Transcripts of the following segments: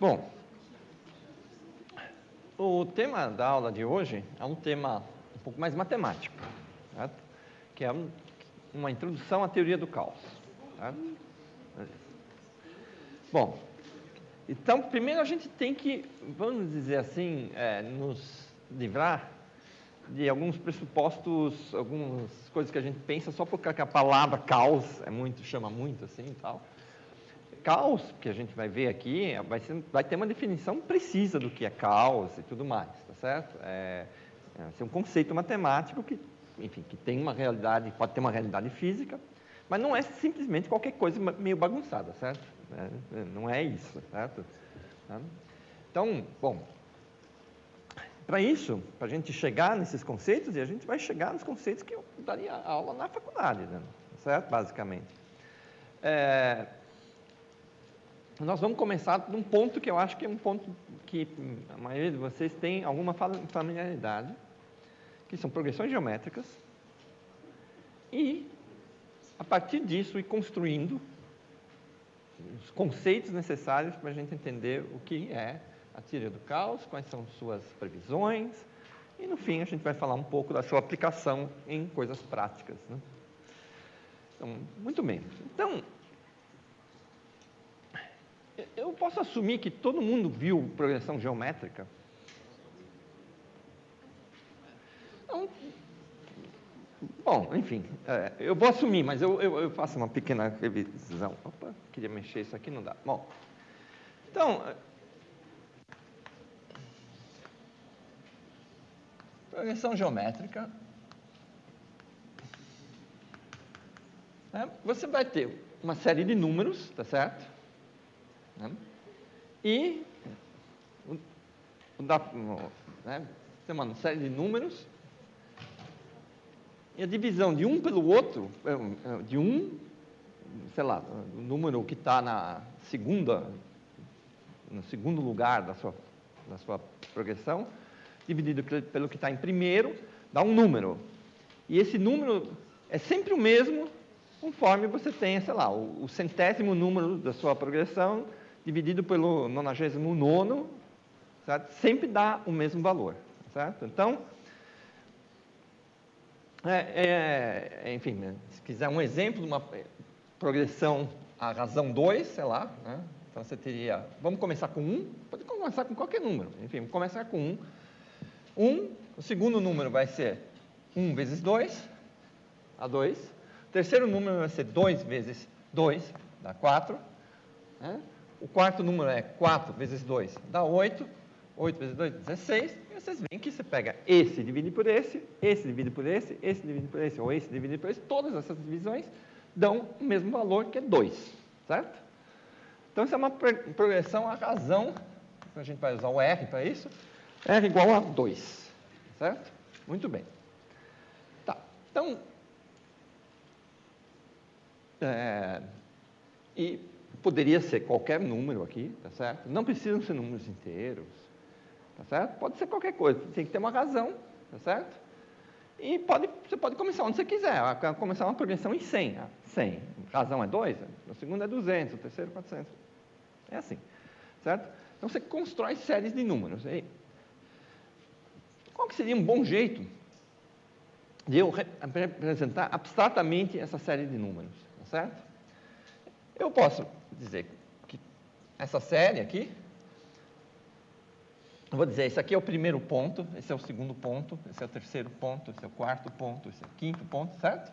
Bom, o tema da aula de hoje é um tema um pouco mais matemático, certo? Que é uma introdução à teoria do caos. Certo? Bom, então, primeiro a gente tem que, vamos dizer assim, nos livrar de alguns pressupostos, algumas coisas que a gente pensa só porque a palavra caos chama muito assim e tal. Caos, que a gente vai ver aqui, vai ter uma definição precisa do que é caos e tudo mais, tá certo? É um conceito matemático que, enfim, que tem uma realidade, pode ter uma realidade física, mas não é simplesmente qualquer coisa meio bagunçada, certo? Não é isso, certo? Então, bom, para isso, para a gente chegar nesses conceitos, e a gente vai chegar nos conceitos que eu daria aula na faculdade, né? Certo? Basicamente. Nós vamos começar de um ponto que eu acho que é um ponto que a maioria de vocês tem alguma familiaridade, que são progressões geométricas, e, a partir disso, ir construindo os conceitos necessários para a gente entender o que é a teoria do caos, quais são suas previsões, e, no fim, a gente vai falar um pouco da sua aplicação em coisas práticas, né? Então, muito bem. Então, eu posso assumir que todo mundo viu progressão geométrica? Não. Bom, enfim, eu vou assumir, mas eu faço uma pequena revisão. Opa, queria mexer isso aqui, não dá. Bom, então, progressão geométrica, você vai ter uma série de números, tá certo? E tem uma série de números, e a divisão de um pelo outro, sei lá, o número que está no segundo lugar da sua progressão, dividido pelo que está em primeiro, dá um número. E esse número é sempre o mesmo, conforme você tenha, sei lá, o centésimo número da sua progressão, dividido pelo 99º, certo? Sempre dá o mesmo valor, certo? Então, enfim, né? Se quiser um exemplo de uma progressão à razão 2, sei lá, né? Então você teria, vamos começar com 1, pode começar com qualquer número, enfim, vamos começar com 1, o segundo número vai ser 1 vezes 2, dá 2, o terceiro número vai ser 2 vezes 2, dá 4, né? O quarto número é 4 vezes 2, dá 8, 8 vezes 2, 16, e vocês veem que você pega esse divide por esse divide por esse divide por esse, ou esse divide por esse, todas essas divisões dão o mesmo valor, que é 2, certo? Então, isso é uma progressão à razão, a gente vai usar o R para isso, R igual a 2, certo? Muito bem. Tá, então, e poderia ser qualquer número aqui, tá certo? Não precisam ser números inteiros, tá certo? Pode ser qualquer coisa, tem que ter uma razão, tá certo? E você pode começar onde você quiser, começar uma progressão em 100. 100, razão é 2, o segundo é 200, o terceiro é 400. É assim, certo? Então, você constrói séries de números. E qual que seria um bom jeito de eu representar abstratamente essa série de números, tá certo? Eu posso dizer que essa série aqui, eu vou dizer, esse aqui é o primeiro ponto, esse é o segundo ponto, esse é o terceiro ponto, esse é o quarto ponto, esse é o quinto ponto, certo?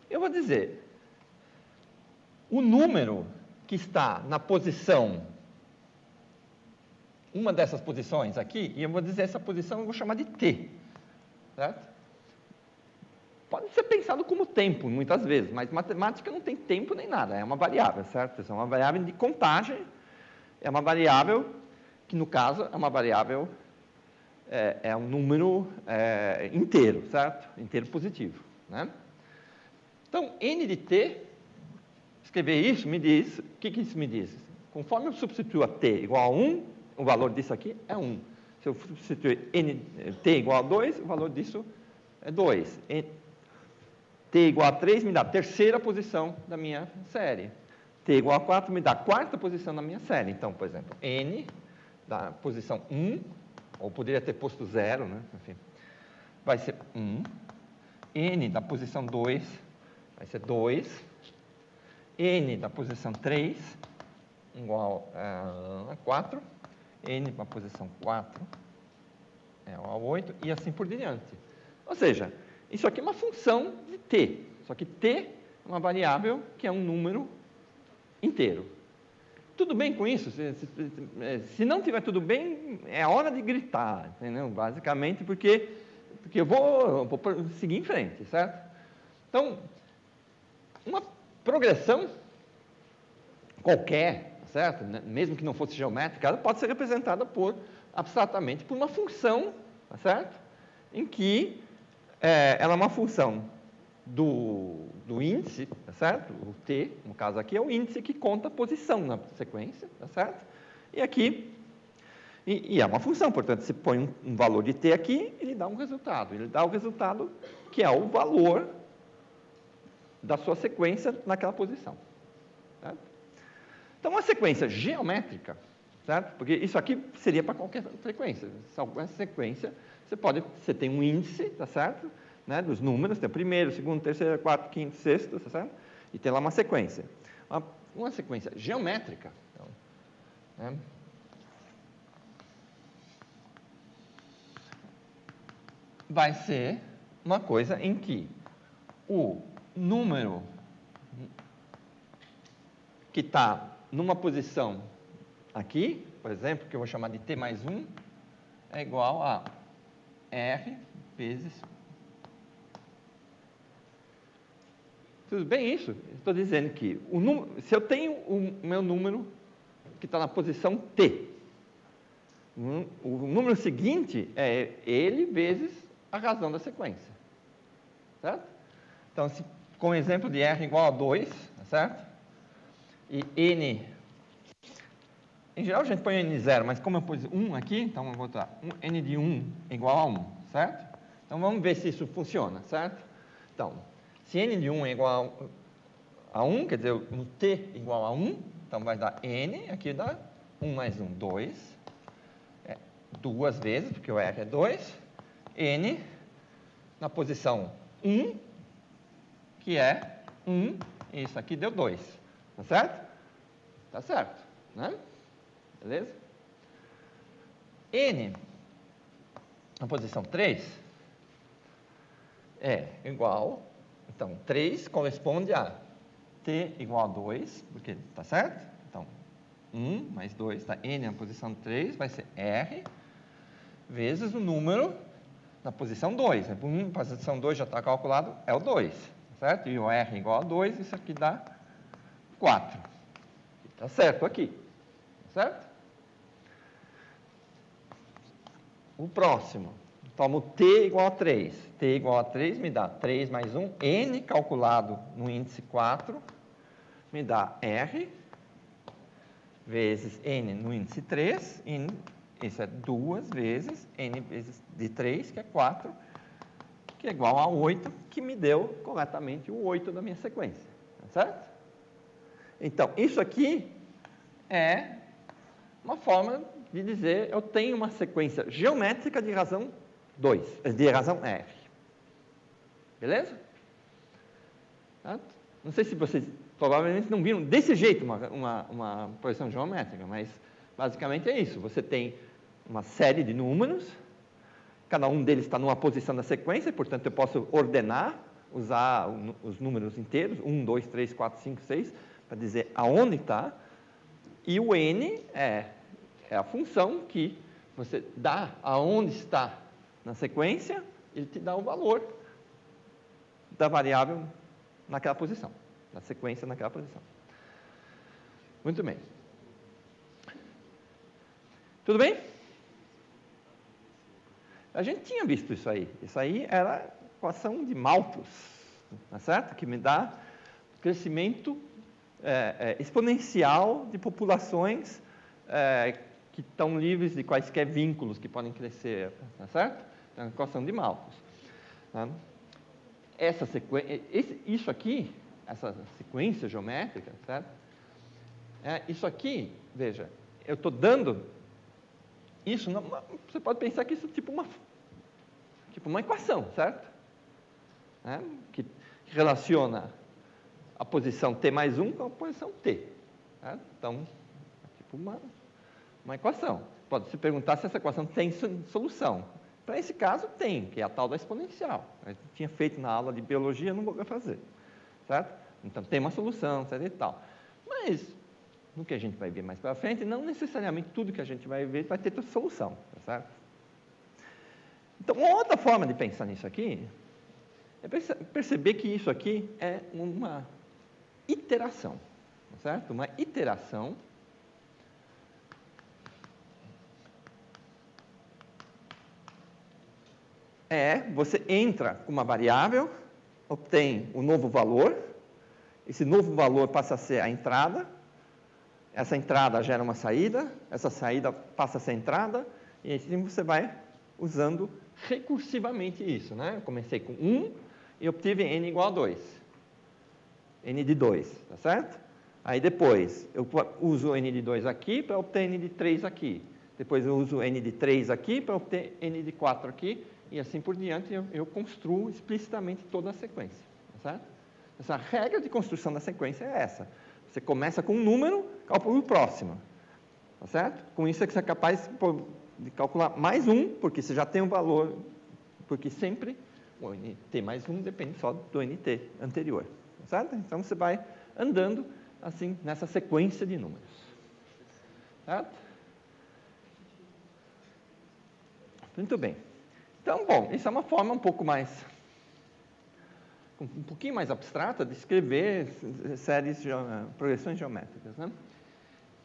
Eu vou dizer, o número que está na posição, uma dessas posições aqui, e eu vou dizer essa posição, eu vou chamar de T, certo? Pode ser pensado como tempo, muitas vezes, mas matemática não tem tempo nem nada, é uma variável, certo? É uma variável de contagem, é uma variável que, no caso, é uma variável, é um número inteiro, certo? Inteiro positivo, né? Então, N de T, escrever isso me diz, o que isso me diz? Conforme eu substituo a T igual a 1, o valor disso aqui é 1. Se eu substituir T igual a 2, o valor disso é 2. T igual a 3 me dá a terceira posição da minha série. t igual a 4 me dá a quarta posição na minha série. Então, por exemplo, n da posição 1, ou poderia ter posto 0, né? Enfim, vai ser 1. N da posição 2 vai ser 2. N da posição 3 igual a 4. N da posição 4 é igual a 8, e assim por diante. Ou seja, isso aqui é uma função de t. Só que t é uma variável que é um número inteiro. Tudo bem com isso? Se não tiver tudo bem, é hora de gritar, entendeu? Basicamente, porque eu vou seguir em frente, certo? Então, uma progressão qualquer, certo? Mesmo que não fosse geométrica, ela pode ser representada abstratamente por uma função, certo? Em que ela é uma função do índice, tá certo? O t, no caso aqui, é o índice que conta a posição na sequência, tá certo? E aqui, e é uma função, portanto, você põe um valor de t aqui, ele dá um resultado. Ele dá o resultado que é o valor da sua sequência naquela posição. Certo? Então, uma sequência geométrica, certo? Porque isso aqui seria para qualquer frequência. Essa sequência, você tem um índice, tá certo? Né, dos números, tem o primeiro, segundo, terceiro, quarto, quinto, sexto, tá certo? E tem lá uma sequência. Uma sequência geométrica. Então, né, vai ser uma coisa em que o número que está numa posição aqui, por exemplo, que eu vou chamar de t mais 1, é igual a r vezes... Tudo bem isso? Estou dizendo que se eu tenho o meu número que está na posição t, o número seguinte é ele vezes a razão da sequência. Certo? Então, com o exemplo de r igual a 2, certo? E n... Em geral, a gente põe n0, mas como eu pus 1 aqui, então eu vou botar n de 1 igual a 1, certo? Então, vamos ver se isso funciona, certo? Então, se n de 1 é igual a 1, quer dizer, no t igual a 1, então vai dar n, aqui dá 1 mais 1, 2, duas vezes, porque o r é 2, n na posição 1, que é 1, e isso aqui deu 2, tá certo? Tá certo, né? Beleza? N na posição 3 é igual, então, 3 corresponde a t igual a 2, porque tá certo? Então, 1 mais 2, tá? N na posição 3 vai ser R vezes o número na posição 2. Na posição 2 já está calculado, é o 2, certo? E o R igual a 2, isso aqui dá 4. Tá certo aqui, certo? O próximo, tomo t igual a 3. T igual a 3 me dá 3 mais 1, n calculado no índice 4, me dá R vezes n no índice 3, isso é 2 vezes n vezes de 3, que é 4, que é igual a 8, que me deu corretamente o 8 da minha sequência. Tá certo? Então, isso aqui é uma forma de dizer eu tenho uma sequência geométrica de razão 2, de razão R. Beleza? Tá? Não sei se vocês provavelmente não viram desse jeito uma progressão geométrica, mas basicamente é isso. Você tem uma série de números, cada um deles está numa posição da sequência, portanto eu posso ordenar, usar os números inteiros, 1, 2, 3, 4, 5, 6, para dizer aonde está, e o n é a função que você dá aonde está na sequência, ele te dá o valor da variável naquela posição, da sequência naquela posição. Muito bem. Tudo bem? A gente tinha visto isso aí. Isso aí era a equação de Malthus, tá certo? Que me dá crescimento exponencial de populações que estão livres de quaisquer vínculos que podem crescer, tá certo? Então, a equação de Malthus. Tá? Isso aqui, essa sequência geométrica, certo? Isso aqui, veja, eu estou dando isso, você pode pensar que isso é tipo uma equação, certo? Que relaciona a posição t mais 1 com a posição t. Certo? Então, é tipo uma equação. Pode se perguntar se essa equação tem solução. Para esse caso, tem, que é a tal da exponencial. Eu tinha feito na aula de biologia, não vou fazer. Certo? Então, tem uma solução, etc. e tal. Mas, no que a gente vai ver mais para frente, não necessariamente tudo que a gente vai ver vai ter solução. Tá certo? Então, uma outra forma de pensar nisso aqui é perceber que isso aqui é uma iteração. Tá certo? Uma iteração você entra com uma variável, obtém um novo valor, esse novo valor passa a ser a entrada, essa entrada gera uma saída, essa saída passa a ser entrada, e assim você vai usando recursivamente isso. Eu comecei com 1 e obtive n igual a 2. N de 2, tá certo? Aí depois, eu uso n de 2 aqui para obter n de 3 aqui. Depois eu uso n de 3 aqui para obter n de 4 aqui, e assim por diante eu construo explicitamente toda a sequência. Tá certo? Essa regra de construção da sequência é essa. Você começa com um número, calcula o próximo. Tá certo? Com isso é que você é capaz de calcular mais um, porque você já tem um valor, porque sempre o nt mais 1 depende só do nt anterior. Tá certo? Então você vai andando assim nessa sequência de números. Certo? Muito bem. Então, bom, isso é uma forma um pouquinho mais abstrata de escrever progressões geométricas.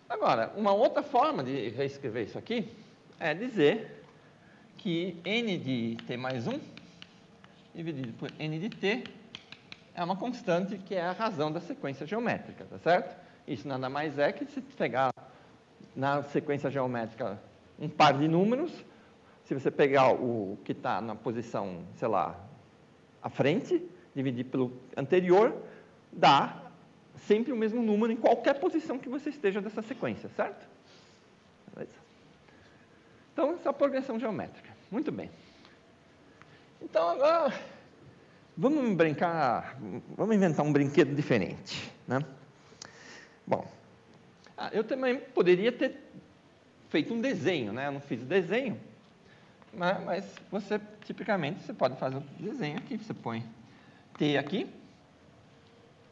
Agora, uma outra forma de reescrever isso aqui é dizer que n de t mais 1 dividido por n de t é uma constante que é a razão da sequência geométrica, tá certo? Isso nada mais é que se pegar na sequência geométrica um par de números, se você pegar o que está na posição, sei lá, à frente, dividir pelo anterior, dá sempre o mesmo número em qualquer posição que você esteja dessa sequência, certo? Beleza? Então, essa é a progressão geométrica. Muito bem. Então, agora, vamos inventar um brinquedo diferente. Bom, eu também poderia ter feito um desenho, Eu não fiz o desenho, mas você, tipicamente, você pode fazer o desenho aqui. Você põe t aqui,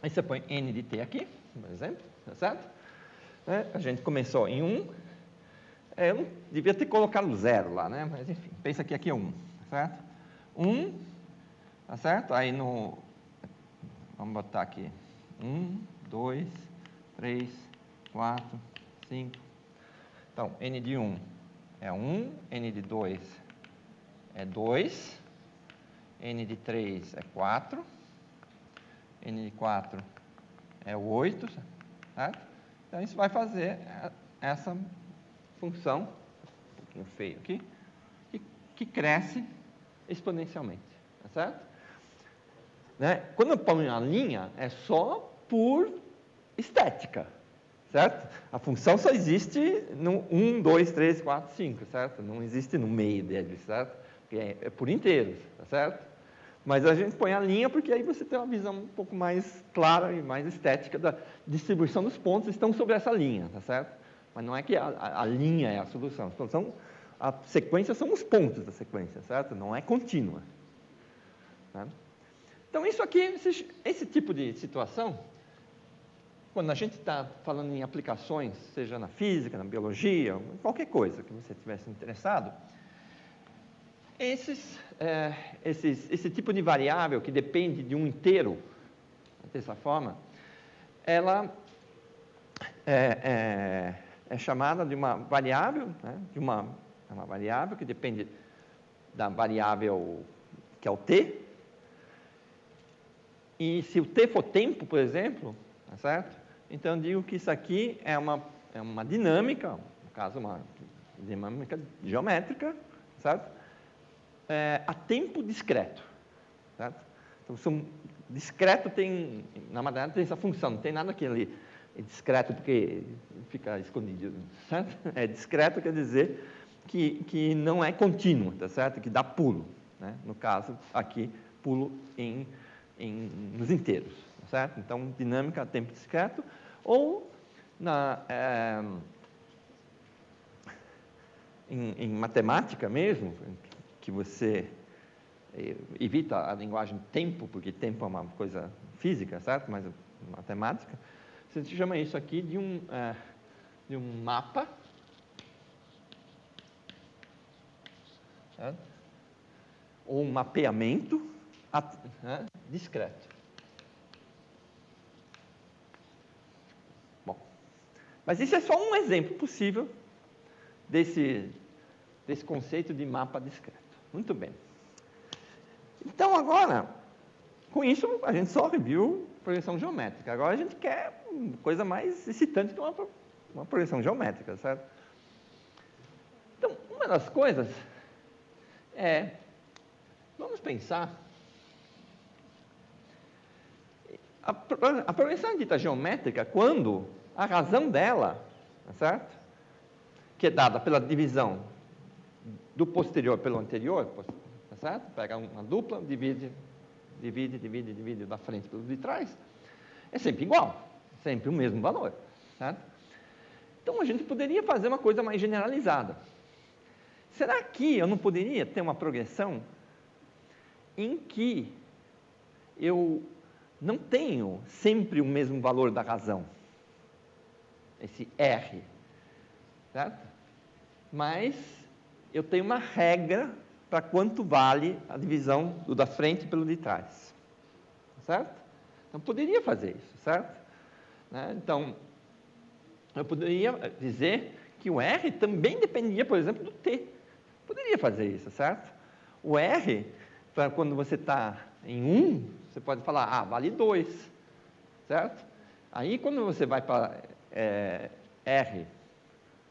aí você põe n de t aqui, por exemplo, tá certo? A gente começou em 1, eu não devia ter colocado 0 lá, mas enfim, pensa que aqui é 1, tá certo? 1, tá certo? Aí vamos botar aqui, 1, 2, 3, 4, 5. Então, n de 1 é 1, n de 2 é 2, n de 3 é 4, n de 4 é 8, certo? Então, isso vai fazer essa função, um pouquinho feio aqui, que cresce exponencialmente, tá certo? Quando eu ponho uma linha, é só por estética, certo? A função só existe no 1, 2, 3, 4, 5, certo? Não existe no meio deles, certo? Porque é por inteiros, tá certo? Mas a gente põe a linha porque aí você tem uma visão um pouco mais clara e mais estética da distribuição dos pontos que estão sobre essa linha, tá certo? Mas não é que a linha é a solução. A sequência são os pontos da sequência, certo? Não é contínua. Tá? Então, isso aqui, esse tipo de situação, quando a gente está falando em aplicações, seja na física, na biologia, qualquer coisa que você tivesse interessado, esse tipo de variável que depende de um inteiro, dessa forma, ela é chamada de uma variável, é uma variável que depende da variável que é o t. E se o t for tempo, por exemplo, tá certo? Então, eu digo que isso aqui é uma dinâmica, no caso, uma dinâmica geométrica, certo? A tempo discreto, certo? Então, discreto tem, na matemática, tem essa função, não tem nada aqui ali. É discreto porque fica escondido, certo? É discreto quer dizer que não é contínuo, tá certo? Que dá pulo, né? No caso, aqui, pulo nos inteiros, tá certo? Então, dinâmica, tempo discreto, ou em matemática mesmo, que você evita a linguagem tempo, porque tempo é uma coisa física, certo? Mas matemática, você chama isso aqui de um mapa, certo? Ou um mapeamento discreto. Bom, mas isso é só um exemplo possível desse conceito de mapa discreto. Muito bem. Então, agora, com isso, a gente só reviu projeção geométrica. Agora a gente quer uma coisa mais excitante que uma projeção geométrica, certo? Então, uma das coisas vamos pensar, a projeção dita geométrica, quando a razão dela, tá certo? Que é dada pela divisão do posterior pelo anterior, tá certo? Pega uma dupla, divide da frente pelo de trás, é sempre igual, sempre o mesmo valor, certo? Então, a gente poderia fazer uma coisa mais generalizada. Será que eu não poderia ter uma progressão em que eu não tenho sempre o mesmo valor da razão, esse R, certo? Mas eu tenho uma regra para quanto vale a divisão do da frente pelo de trás, certo? Então, poderia fazer isso, certo? Né? Então, eu poderia dizer que o R também dependia, por exemplo, do T. Poderia fazer isso, certo? O R, para quando você está em 1, você pode falar, vale 2, certo? Aí, quando você vai para R,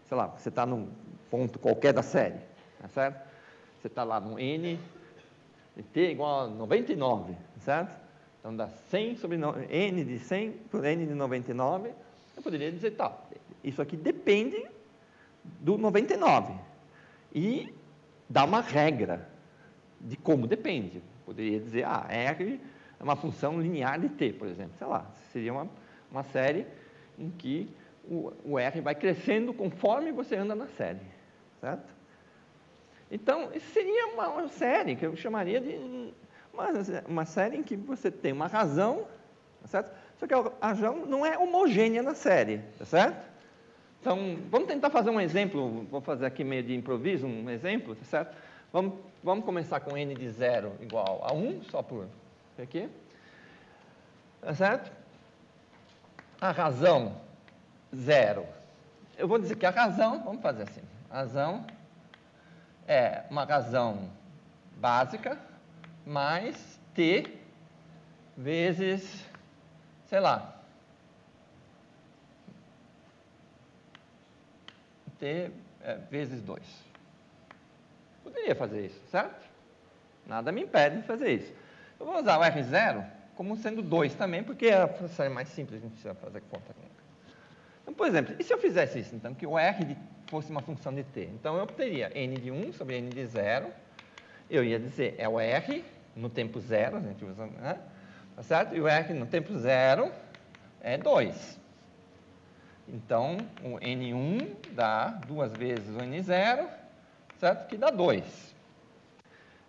sei lá, você está num ponto qualquer da série, tá certo? Você está lá no N de T igual a 99, certo? Então, dá 100 sobre N de 100 por N de 99. Eu poderia dizer, tá, isso aqui depende do 99. E dá uma regra de como depende. Poderia dizer, R é uma função linear de T, por exemplo. Sei lá, seria uma série em que o R vai crescendo conforme você anda na série, certo? Então, isso seria uma série que eu chamaria de uma série em que você tem uma razão, tá certo? Só que a razão não é homogênea na série, tá certo? Então, vamos tentar fazer um exemplo, vou fazer aqui meio de improviso, um exemplo, tá certo? Vamos começar com n de 0 igual a 1, só por aqui, tá certo? A razão 0, eu vou dizer que a razão, vamos fazer assim, a razão é uma razão básica mais t vezes, sei lá, t vezes 2. Poderia fazer isso, certo? Nada me impede de fazer isso. Eu vou usar o R0 como sendo 2 também, porque é a série mais simples, a gente precisa fazer conta. Então, por exemplo, e se eu fizesse isso, então, que o R fosse uma função de t? Então, eu teria n de 1 sobre n de 0, eu ia dizer, é o R no tempo 0, a gente usa, né? Tá certo? E o R no tempo 0 é 2. Então, o N1 dá 2 vezes o N0, certo? Que dá 2.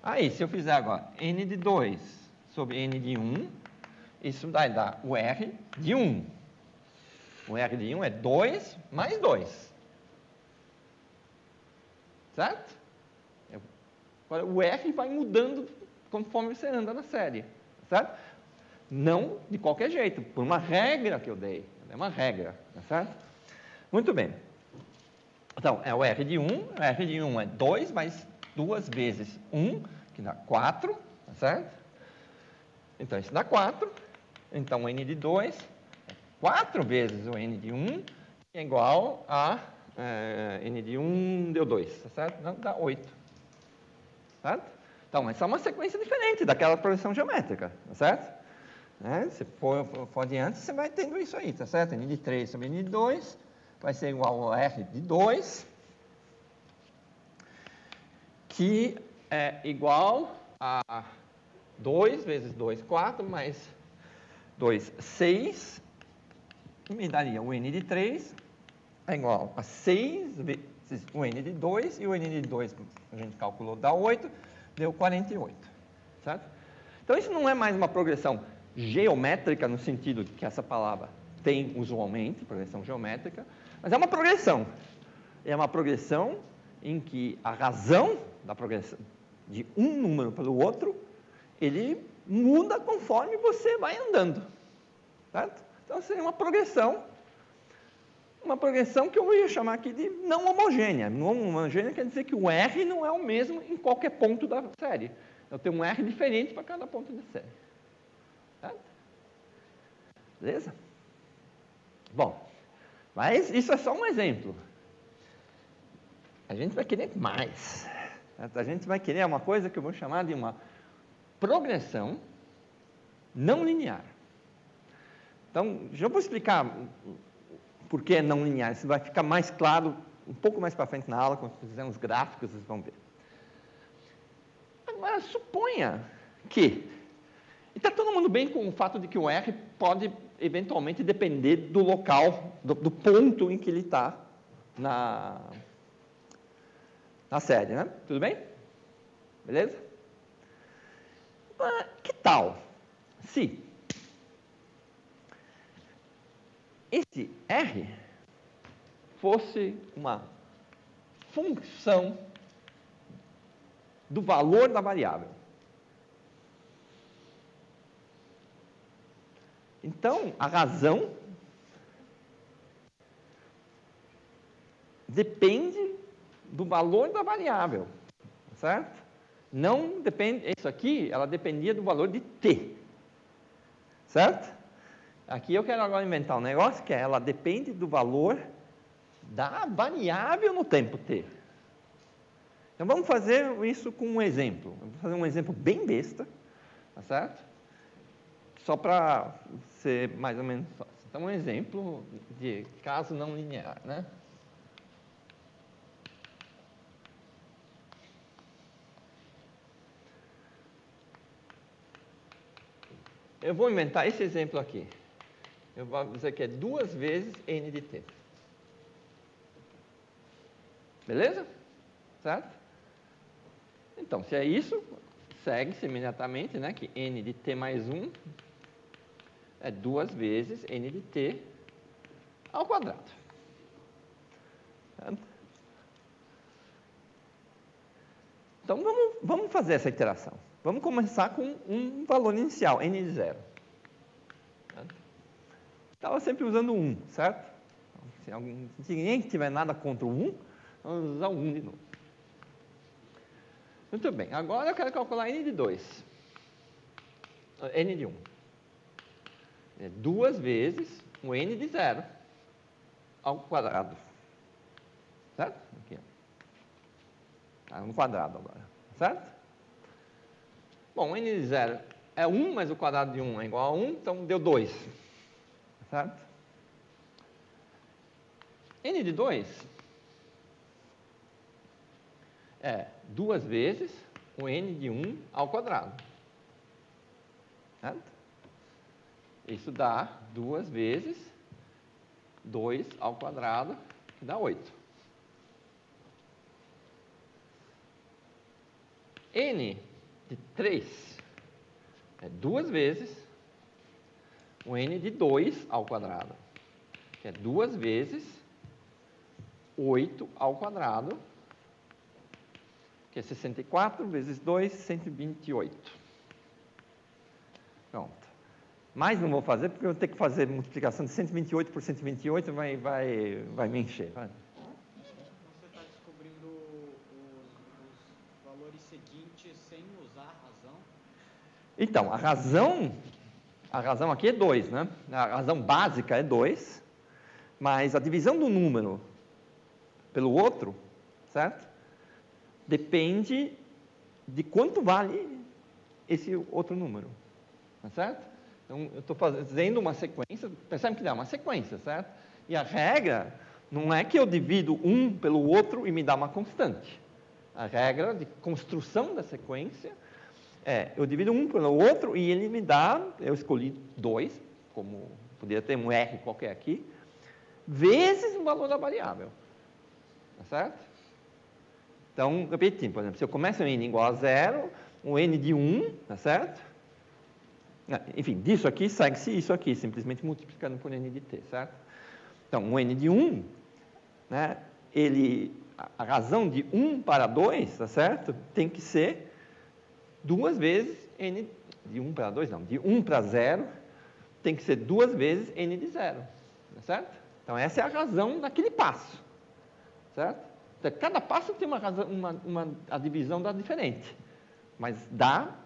Aí, se eu fizer agora N de 2 sobre N de 1, isso vai dar o R de 1. O R de 1 é 2 mais 2. Certo? Agora, o R vai mudando conforme você anda na série. Certo? Não de qualquer jeito, por uma regra que eu dei. É uma regra, tá certo? Muito bem. Então, é o R de 1. O R de 1 é 2 mais 2 vezes 1, que dá 4, tá certo? Então, isso dá 4. Então, o N de 2 é 4 vezes o N de 1, que é igual a N de 1 deu 2, tá certo? Não, dá 8. Certo? Então, essa é uma sequência diferente daquela projeção geométrica, tá certo? né? Se for adiante, você vai tendo isso aí, tá certo? N de 3 sobre N de 2 vai ser igual ao R de 2, que é igual a 2 vezes 2, 4, mais 2, 6, me daria o N de 3 é igual a 6 vezes o N de 2, e o N de 2 a gente calculou dá 8, deu 48, certo? Então, isso não é mais uma progressão geométrica, no sentido que essa palavra tem usualmente, progressão geométrica, mas é uma progressão. É uma progressão em que a razão da progressão de um número pelo outro, ele muda conforme você vai andando, certo? Então, seria uma progressão que eu ia chamar aqui de não homogênea. Não homogênea quer dizer que o R não é o mesmo em qualquer ponto da série. Eu tenho um R diferente para cada ponto da série. Certo? Beleza? Bom, mas isso é só um exemplo. A gente vai querer mais. Certo? A gente vai querer uma coisa que eu vou chamar de uma progressão não linear. Então, já vou explicar por que é não linear. Isso vai ficar mais claro um pouco mais para frente na aula, quando fizer uns gráficos, vocês vão ver. Agora, suponha que... E está todo mundo bem com o fato de que o R pode, eventualmente, depender do local, do ponto em que ele está na série, né? Tudo bem? Beleza? Mas, que tal se esse R fosse uma função do valor da variável? Então, a razão depende do valor da variável, certo? Não depende, isso aqui, ela dependia do valor de t, certo? Aqui eu quero agora inventar um negócio que ela depende do valor da variável no tempo t. Então, vamos fazer isso com um exemplo. Vou fazer um exemplo bem besta, tá certo? Só para ser mais ou menos fácil. Então, um exemplo de caso não linear, né? Eu vou inventar esse exemplo aqui. Eu vou dizer que é 2 vezes n de t. Beleza? Certo? Então, se é isso, segue-se imediatamente, né, que n de t mais 1 é 2 vezes n de t ao quadrado. Certo? Então, vamos fazer essa iteração. Vamos começar com um valor inicial, n de 0. Estava sempre usando 1, certo? Se ninguém tiver nada contra o 1, vamos usar o 1 de novo. Muito bem, agora eu quero calcular n de 2. N de 1. É 2 vezes o n de 0 ao quadrado. Certo? Aqui. Está no quadrado agora. Certo? Bom, n de 0 é 1, mas o quadrado de 1 é igual a 1, então deu 2. Certo? N de 2 é 2 vezes o n de 1 ao quadrado. Certo? Isso dá 2 vezes 2 ao quadrado, que dá 8. N de 3 é 2 vezes o n de 2 ao quadrado, que é 2 vezes 8 ao quadrado, que é 64 vezes 2, 128. Pronto. Mais não vou fazer, porque eu vou ter que fazer multiplicação de 128 por 128, vai me encher. Vai. Você está descobrindo os valores seguintes sem usar a razão? Então, a razão aqui é 2, né? A razão básica é 2, mas a divisão do número pelo outro, certo? Depende de quanto vale esse outro número, tá certo? Então, eu estou fazendo uma sequência, percebe que dá uma sequência, certo? E a regra não é que eu divido um pelo outro e me dá uma constante. A regra de construção da sequência eu divido um pelo outro e ele me dá, eu escolhi 2, como poderia ter um R qualquer aqui, vezes o valor da variável. Tá certo? Então, repetindo, por exemplo, se eu começo um n igual a 0, um n de 1, tá certo? Enfim, disso aqui segue-se isso aqui, simplesmente multiplicando por n de t, certo? Então, um n de 1, né, a razão de 1 para 2, tá certo? Tem que ser 2 vezes n de 1 para 2, não, de 1 para 0, tem que ser 2 vezes n de 0, tá certo? Então, essa é a razão daquele passo, certo? Então, cada passo tem uma razão, a divisão dá diferente, mas dá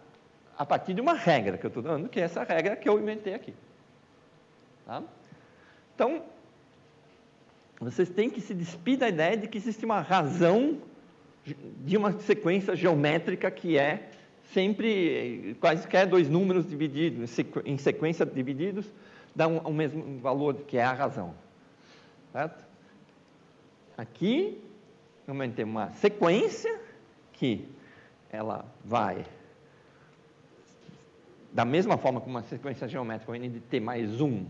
a partir de uma regra que eu estou dando, que é essa regra que eu inventei aqui. Tá? Então, vocês têm que se despir da ideia de que existe uma razão de uma sequência geométrica que é sempre, quaisquer 2 números divididos, em sequência divididos, dão o mesmo valor, que é a razão. Certo? Aqui, eu inventei uma sequência que ela vai da mesma forma que uma sequência geométrica, o n de t mais 1,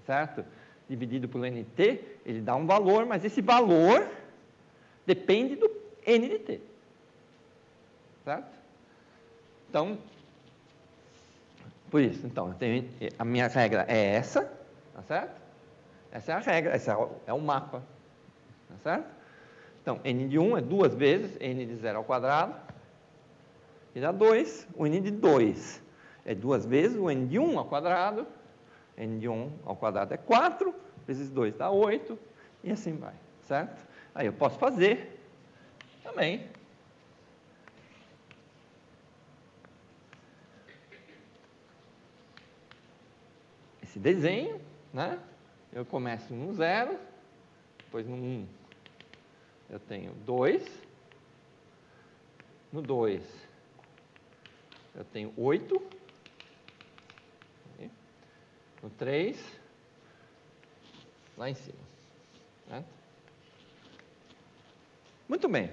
certo? Dividido por n de t, ele dá um valor, mas esse valor depende do n de t. Certo? Então, por isso, então, a minha regra é essa, tá certo? Essa é a regra, esse é o mapa, tá certo? Então, n de 1 é 2 vezes n de 0 ao quadrado, e dá 2, o n de 2 é 2 vezes o n de 1 ao quadrado, n de 1 ao quadrado é 4, vezes 2 dá 8, e assim vai, certo? Aí eu posso fazer também esse desenho, né? Eu começo no 0, depois no 1 eu tenho 2, no 2 eu tenho 8, no 3, lá em cima. Certo? Muito bem.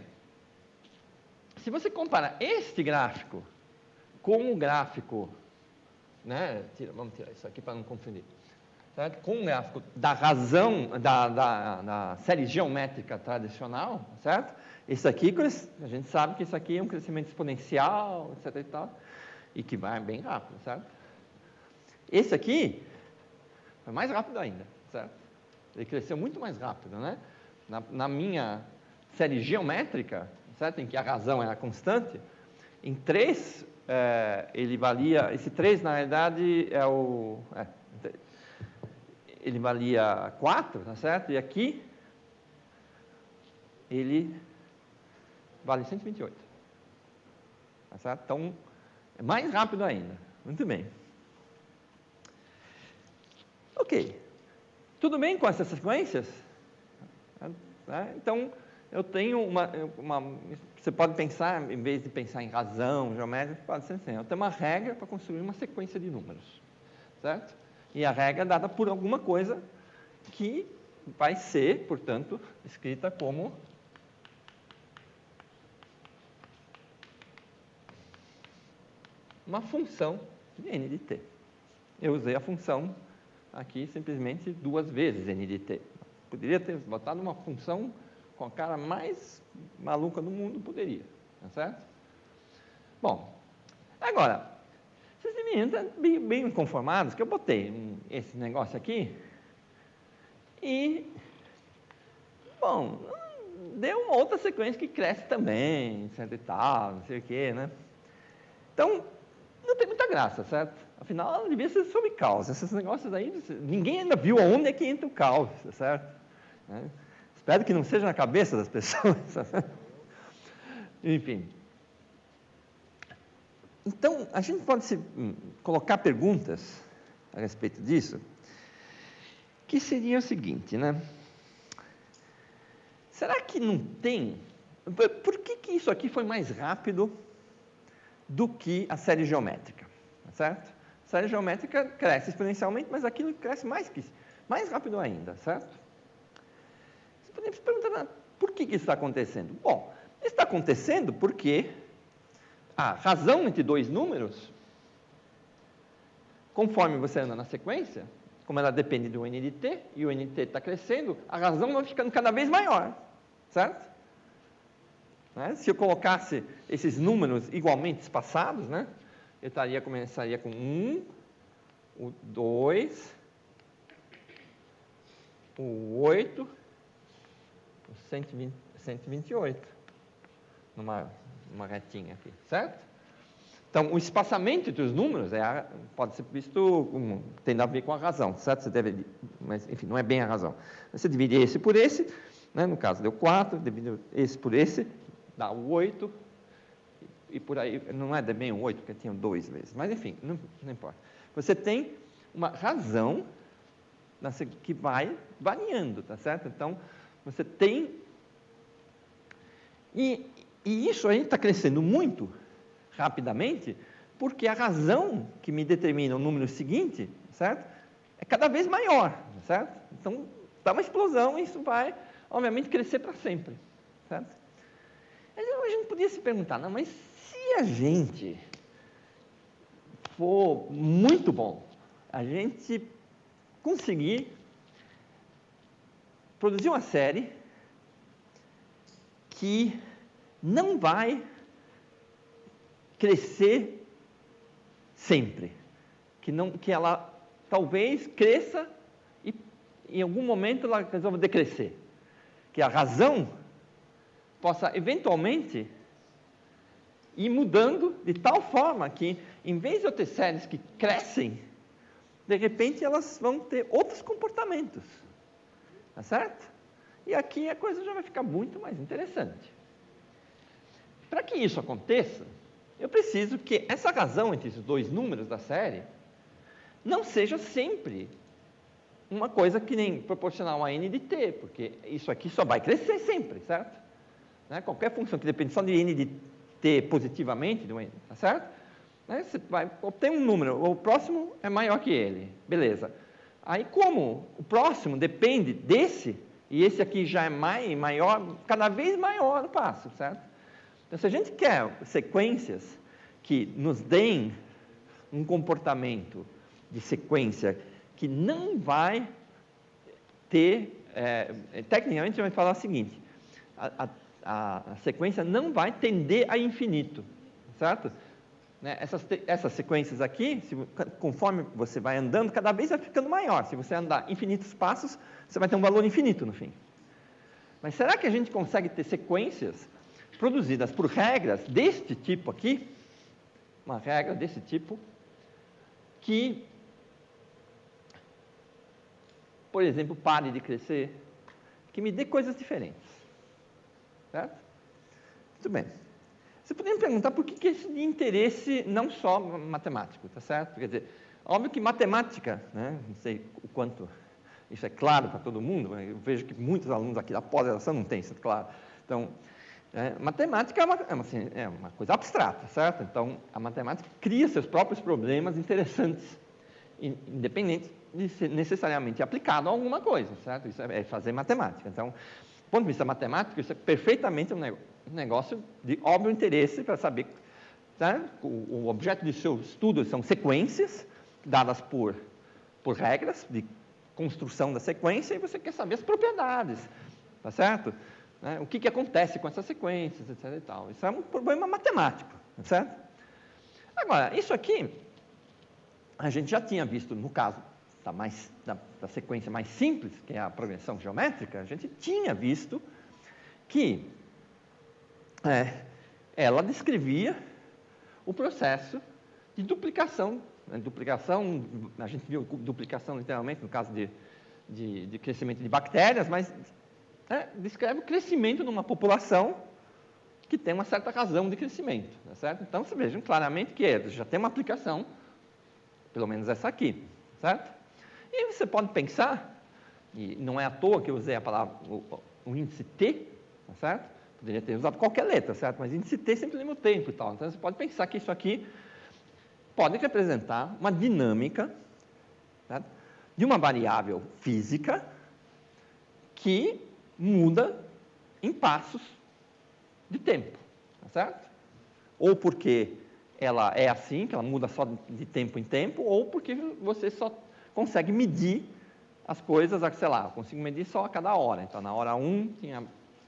Se você compara este gráfico com o gráfico, né, vamos tirar isso aqui para não confundir, certo? Com o gráfico da razão, da série geométrica tradicional, certo? Isso aqui, a gente sabe que isso aqui é um crescimento exponencial, etc. e tal, e que vai bem rápido, certo? Esse aqui é mais rápido ainda, certo? Ele cresceu muito mais rápido, né? Na minha série geométrica, certo? Em que a razão era constante, em 3, ele valia, esse 3 na verdade ele valia 4, tá certo? E aqui, ele vale 128. Tá certo? Então, é mais rápido ainda. Muito bem. Ok. Tudo bem com essas sequências? Então, eu tenho você pode pensar, em vez de pensar em razão, geométrica, pode ser assim, eu tenho uma regra para construir uma sequência de números, certo? E a regra é dada por alguma coisa que vai ser, portanto, escrita como uma função de n de t. Eu usei a função aqui simplesmente 2 vezes n de t. Poderia ter botado uma função com a cara mais maluca do mundo, poderia, tá certo? Bom, agora, vocês deveriam estar bem conformados que eu botei esse negócio aqui e, bom, deu uma outra sequência que cresce também, etc e tal, não sei o quê, né? Então, não tem muita graça, certo? Afinal, devia ser sobre caos. Esses negócios aí, ninguém ainda viu aonde é que entra o caos, certo? Espero que não seja na cabeça das pessoas. Enfim. Então, a gente pode colocar perguntas a respeito disso, que seria o seguinte, né? Será que não tem... Por que isso aqui foi mais rápido do que a série geométrica? Certo? série geométrica cresce exponencialmente, mas aquilo cresce mais rápido ainda, certo? Você poderia se perguntar, por que isso está acontecendo? Bom, isso está acontecendo porque a razão entre dois números, conforme você anda na sequência, como ela depende do n de t, e o n de t está crescendo, a razão vai ficando cada vez maior, certo? Né? Se eu colocasse esses números igualmente espaçados, né, eu começaria com 1, o 2, o 8, o 128, numa retinha aqui, certo? Então, o espaçamento entre os números pode ser visto como tendo a ver com a razão, certo? Mas, enfim, não é bem a razão. Você divide esse por esse, né? No caso deu 4, divide esse por esse, dá o 8, e por aí, não é bem o 8, porque tinha 2 vezes, mas enfim, não importa. Você tem uma razão que vai variando, tá certo? Então, você tem... E isso aí está crescendo muito rapidamente, porque a razão que me determina o número seguinte, certo? É cada vez maior, certo? Então, dá uma explosão e isso vai, obviamente, crescer para sempre, certo? A gente podia se perguntar, não, mas se a gente for muito bom, a gente conseguir produzir uma série que não vai crescer sempre, que ela talvez cresça e em algum momento ela resolva decrescer, que a razão possa eventualmente ir mudando de tal forma que, em vez de eu ter séries que crescem, de repente elas vão ter outros comportamentos, tá certo? E aqui a coisa já vai ficar muito mais interessante. Para que isso aconteça, eu preciso que essa razão entre esses dois números da série não seja sempre uma coisa que nem proporcional a n de t, porque isso aqui só vai crescer sempre, certo? Né? Qualquer função que depende só de n de t positivamente, tá certo? Né? Você vai obter um número, o próximo é maior que ele, beleza. Aí, como o próximo depende desse, e esse aqui já é maior, cada vez maior o passo, certo? Então, se a gente quer sequências que nos deem um comportamento de sequência que não vai ter... tecnicamente, a gente vai falar o seguinte, a sequência não vai tender a infinito, certo? Né? Essas sequências aqui, conforme você vai andando, cada vez vai ficando maior. Se você andar infinitos passos, você vai ter um valor infinito no fim. Mas será que a gente consegue ter sequências produzidas por regras deste tipo aqui, uma regra desse tipo, que, por exemplo, pare de crescer, que me dê coisas diferentes, certo? Muito bem. Você poderia me perguntar por que esse de interesse não só matemático, tá certo? Quer dizer, óbvio que matemática, né, não sei o quanto isso é claro para todo mundo, eu vejo que muitos alunos aqui da pós-graduação não têm isso claro. Então, matemática é uma coisa abstrata, certo? Então, a matemática cria seus próprios problemas interessantes, independente de ser necessariamente aplicado a alguma coisa, certo? Isso é fazer matemática. Então, do ponto de vista matemático, isso é perfeitamente um negócio de óbvio interesse para saber, tá? O objeto de seu estudo são sequências dadas por regras de construção da sequência e você quer saber as propriedades, tá certo? Né? O que acontece com essas sequências, etc. e tal. Isso é um problema matemático, certo? Agora, isso aqui, a gente já tinha visto no caso da sequência mais simples, que é a progressão geométrica, a gente tinha visto que ela descrevia o processo de duplicação. Duplicação, a gente viu duplicação literalmente no caso de crescimento de bactérias, mas descreve o crescimento numa população que tem uma certa razão de crescimento, tá certo? Então, vocês vejam claramente que já tem uma aplicação, pelo menos essa aqui, certo? E você pode pensar, e não é à toa que eu usei a palavra, o índice T, tá certo? Poderia ter usado qualquer letra, certo? Mas índice T sempre lembra o tempo e tal. Então, você pode pensar que isso aqui pode representar uma dinâmica, certo? De uma variável física que muda em passos de tempo, tá certo? Ou porque ela é assim, que ela muda só de tempo em tempo, ou porque você só consegue medir as coisas, sei lá, eu consigo medir só a cada hora. Então, na hora 1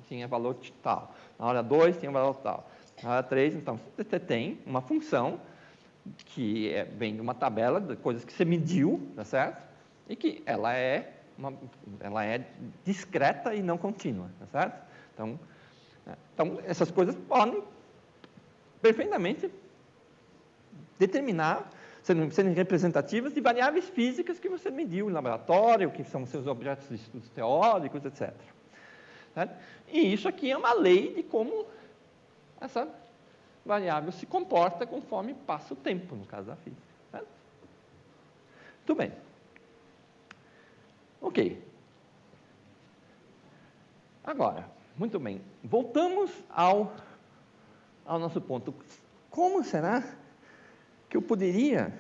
tinha valor tal, na hora 2 tinha valor tal, na hora 3, então, você tem uma função que vem de uma tabela de coisas que você mediu, tá certo? E que ela é discreta e não contínua, tá certo? Então, essas coisas podem perfeitamente determinar, serem representativas de variáveis físicas que você mediu em laboratório, que são seus objetos de estudos teóricos, etc. Certo? E isso aqui é uma lei de como essa variável se comporta conforme passa o tempo, no caso da física. Certo? Muito bem. Ok. Agora, muito bem, voltamos ao nosso ponto. Como será que eu poderia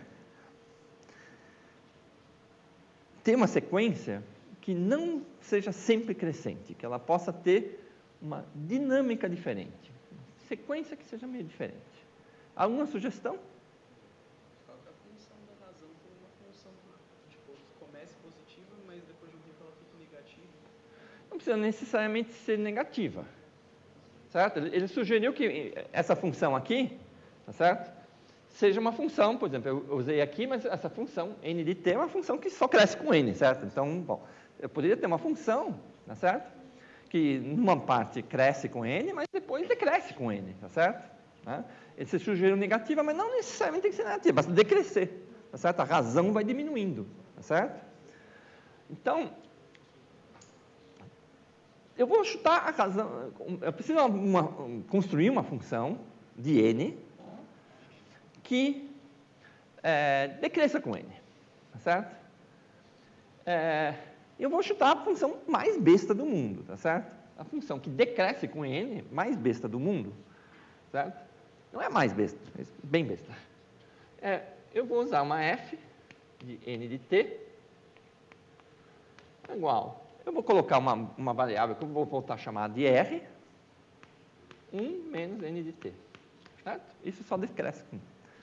ter uma sequência que não seja sempre crescente, que ela possa ter uma dinâmica diferente? Sequência que seja meio diferente. Alguma sugestão? A função da razão foi uma função que comece positiva, mas depois de um tempo ela fica negativa. Não precisa necessariamente ser negativa, certo? Ele sugeriu que essa função aqui, tá certo? Seja uma função, por exemplo, eu usei aqui, mas essa função n de t é uma função que só cresce com n, certo? Então, bom, eu poderia ter uma função, tá certo? Que numa parte cresce com n, mas depois decresce com n, tá certo? Ele se sugeriu negativa, mas não necessariamente tem que ser negativa, basta decrescer, tá certo? A razão vai diminuindo, tá certo? Então, eu vou chutar a razão, eu preciso construir uma função de n que decresça com n, tá certo? Eu vou chutar a função mais besta do mundo, tá certo? A função que decresce com n, mais besta do mundo, certo? Não é mais besta, mas bem besta. Eu vou usar uma f de n de t igual. Eu vou colocar uma variável que eu vou voltar a chamar de r, 1 menos n de t, certo? Isso só decresce.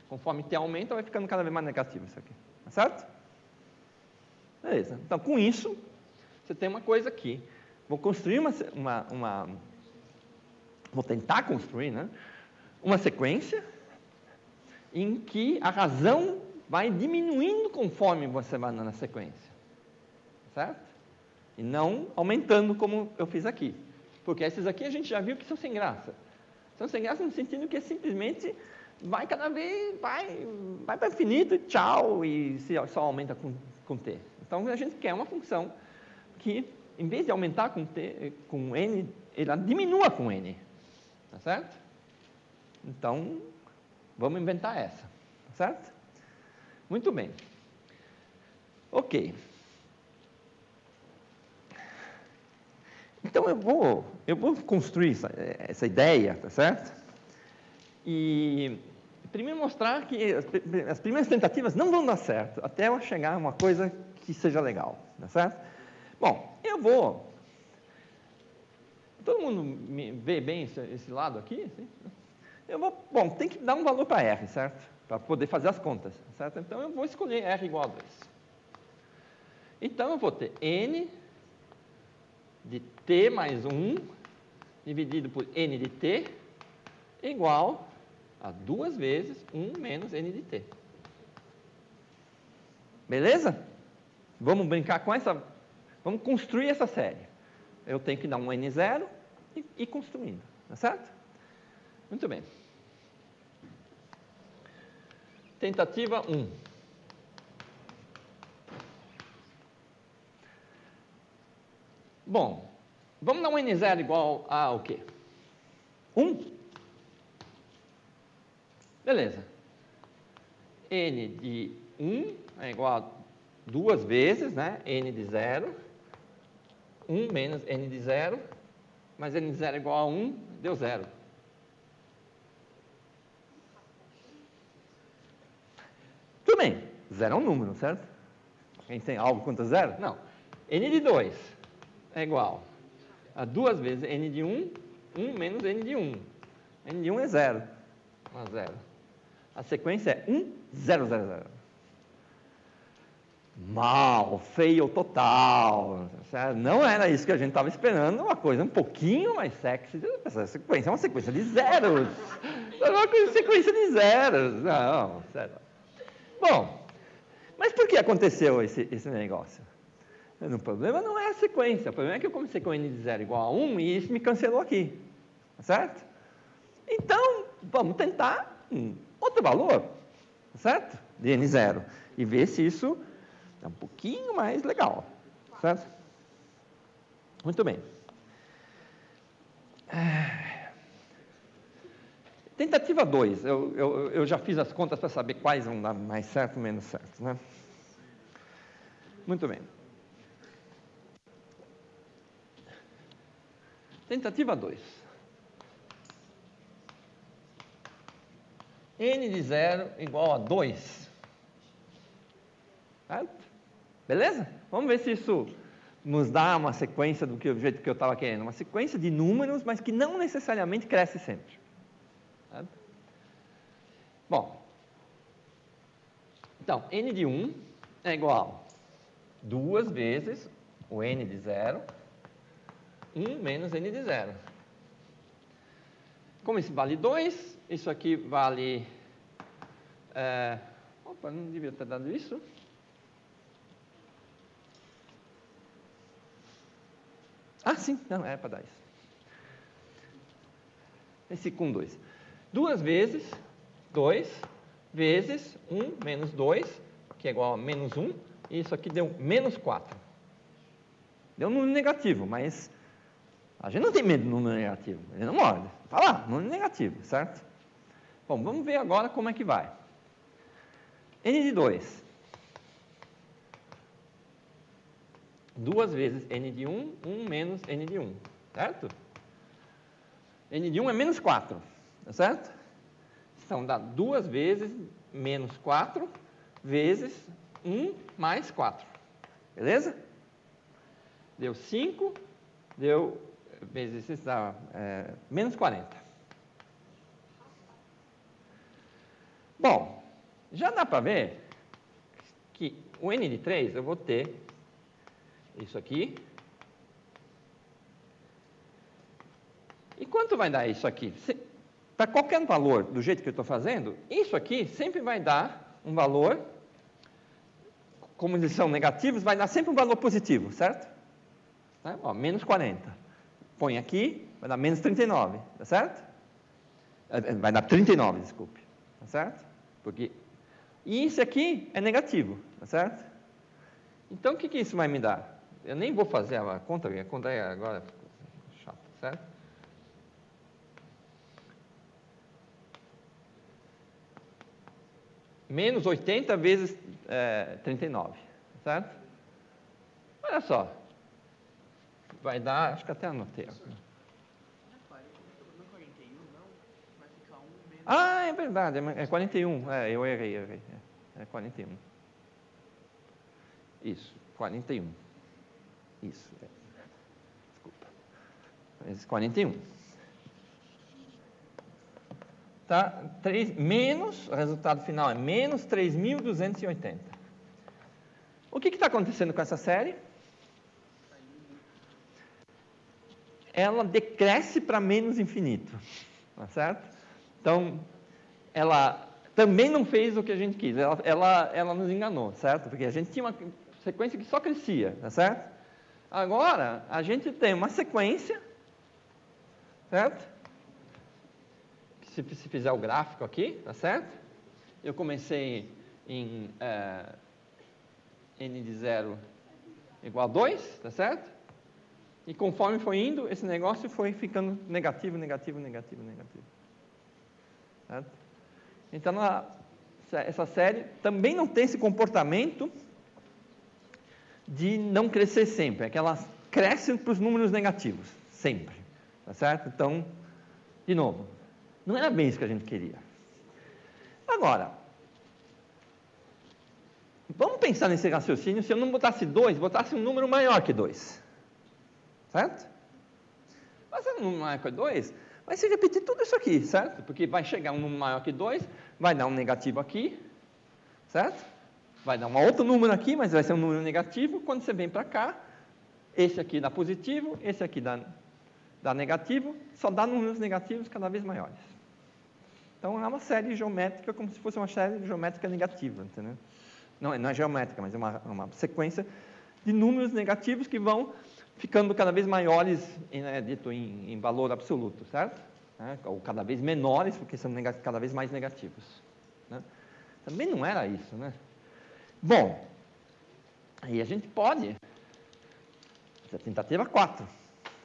Conforme t aumenta, vai ficando cada vez mais negativo isso aqui, tá certo? Beleza. Então, com isso, você tem uma coisa aqui. Vou construir vou tentar construir, né, uma sequência em que a razão vai diminuindo conforme você vai na sequência, certo? E não aumentando como eu fiz aqui. Porque esses aqui a gente já viu que são sem graça. São sem graça no sentido que simplesmente vai cada vez, vai para o infinito, tchau, e só aumenta com t. Então, a gente quer uma função que, em vez de aumentar com n, ela diminua com n. Tá certo? Então, vamos inventar essa. Tá certo? Muito bem. Ok. Então, eu vou construir essa ideia, tá certo? E primeiro mostrar que as primeiras tentativas não vão dar certo, até eu chegar a uma coisa que seja legal, tá certo? Bom, eu vou... Todo mundo vê bem esse lado aqui? Assim? Bom, tem que dar um valor para R, certo? Para poder fazer as contas, certo? Então, eu vou escolher R igual a 2. Então, eu vou ter N de T mais 1 dividido por N de T igual a 2 vezes 1 menos N de T. Beleza? Vamos brincar com essa... Vamos construir essa série. Eu tenho que dar um N0 e ir construindo, tá certo? Muito bem. Tentativa 1. Bom, vamos dar um N0 igual a o quê? 1? Beleza. N de 1 é igual a 2 vezes, né? N de 0. 1 menos N de 0. Mas N de 0 é igual a 1, deu 0. Tudo bem, 0 é um número, certo? A gente tem algo contra 0? Não. N de 2 é igual a 2 vezes N de 1, 1 menos N de 1. N de 1 é 0. 1 a 0. A sequência é 1, 0, 0, 0. Mal, feio total. Não era isso que a gente estava esperando, uma coisa um pouquinho mais sexy. Essa sequência é uma sequência de zeros. É uma sequência de zeros. Não, sério. Bom, mas por que aconteceu esse negócio? O problema não é a sequência, o problema é que eu comecei com n de 0 igual a 1 e isso me cancelou aqui. Certo? Então, vamos tentar outro valor, certo? De n0. E ver se isso é um pouquinho mais legal, certo? Muito bem. Tentativa 2. Eu já fiz as contas para saber quais vão dar mais certo ou menos certo, né? Muito bem. Tentativa 2. N de 0 igual a 2. Certo? Beleza? Vamos ver se isso nos dá uma sequência do jeito que eu estava querendo. Uma sequência de números, mas que não necessariamente cresce sempre. Certo? Bom. Então, N de 1 é igual a 2 vezes o N de 0, 1 menos N de 0. Como isso vale 2, isso aqui vale... opa, não devia ter dado isso. Ah, sim, não, é para dar isso. Esse com 2. 2 vezes 2 vezes 1 menos 2, que é igual a menos 1, e isso aqui deu menos 4. Deu um número negativo, mas a gente não tem medo do número negativo, ele não morde. Está lá, número negativo, certo? Bom, vamos ver agora como é que vai. N de 2. 2 vezes N de 1, 1 menos N de 1, certo? N de 1 é menos 4, tá certo? Então, dá 2 vezes menos 4 vezes 1 mais 4, beleza? Deu 5, deu, vezes isso dá menos 40. Bom, já dá para ver que o N de 3 eu vou ter isso aqui. E quanto vai dar isso aqui? Para qualquer valor, do jeito que eu estou fazendo, isso aqui sempre vai dar um valor, como eles são negativos, vai dar sempre um valor positivo, certo? Ó, menos 40. Põe aqui, vai dar menos 39, tá certo? Vai dar 39, desculpe, tá certo? Porque e isso aqui é negativo, tá certo? Então, o que isso vai me dar? Eu nem vou fazer a conta é agora chata, certo? Menos 80 vezes 39, certo? Olha só. Vai dar, acho que até anotei. Não é 41, não? Vai ficar 1 menos... Ah, é verdade, é 41. Eu errei. É 41. Isso, 41. Isso. Desculpa. Esse 41. Tá? Menos, o resultado final é menos 3.280. O que está acontecendo com essa série? Ela decresce para menos infinito. Tá certo? Então, ela também não fez o que a gente quis. Ela nos enganou, certo? Porque a gente tinha uma sequência que só crescia, tá certo? Agora, a gente tem uma sequência, certo? Se fizer o gráfico aqui, tá certo? Eu comecei em n de 0 igual a 2, tá certo? E conforme foi indo, esse negócio foi ficando negativo. Certo? Então, essa série também não tem esse comportamento de não crescer sempre. É que ela cresce para os números negativos, sempre. Tá certo? Então, de novo, não era bem isso que a gente queria. Agora, Vamos pensar nesse raciocínio, se eu não botasse 2, botasse um número maior que 2. Certo? Mas um número maior que 2, vai se repetir tudo isso aqui, certo? Porque vai chegar um número maior que 2, vai dar um negativo aqui, certo? Vai dar um outro número aqui, mas vai ser um número negativo. Quando você vem para cá, esse aqui dá positivo, esse aqui dá negativo, só dá números negativos cada vez maiores. Então, é uma série geométrica, como se fosse uma série geométrica negativa, entendeu? Não é geométrica, mas é uma sequência de números negativos que vão ficando cada vez maiores, dito em valor absoluto, certo? Ou cada vez menores, porque são cada vez mais negativos. Né? Também não era isso, né? Bom, aí a gente pode... Essa é a tentativa 4,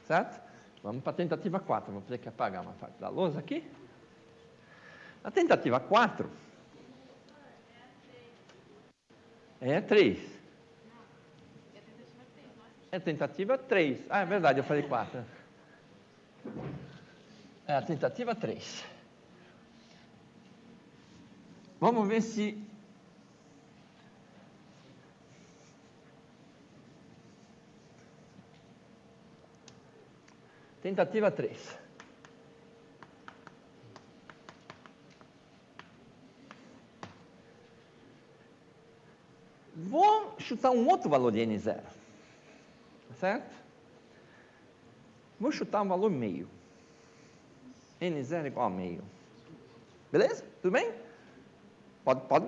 certo? Vamos para a tentativa 4. Vou ter que apagar uma parte da lousa aqui. A tentativa 4 é 3. É a tentativa 3. Ah, é verdade, eu falei 4. É a tentativa 3. Vamos ver se... Tentativa 3. Vou chutar um outro valor de n0. Certo? Vou chutar um valor meio. n0 igual a meio. Beleza? Tudo bem?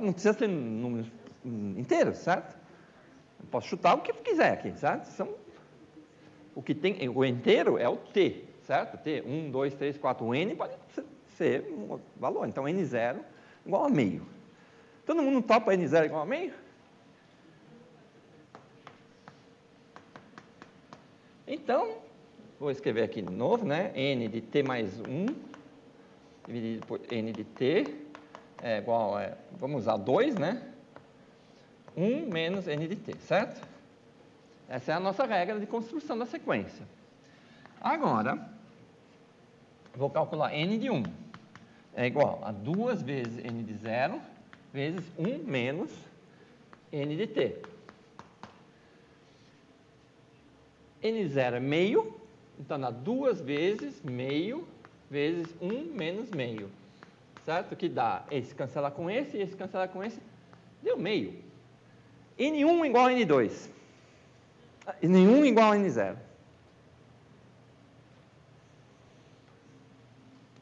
Não precisa ser números inteiros, certo? Eu posso chutar o que eu quiser aqui, certo? O inteiro é o t, certo? T, 1, 2, 3, 4. O n pode ser um outro valor. Então, n0 igual a meio. Todo mundo topa n0 igual a meio? Então, vou escrever aqui de novo, né? N de t mais 1, dividido por n de t, é igual a, vamos usar 2, né? 1 menos n de t, certo? Essa é a nossa regra de construção da sequência. Agora, vou calcular n de 1. É igual a 2 vezes n de 0, vezes 1 menos n de t. n0 é meio, então dá 2 vezes meio, vezes 1 menos meio. Certo? Que dá esse cancelar com esse cancelar com esse, deu meio. n1 igual a n2. n1 igual a n0.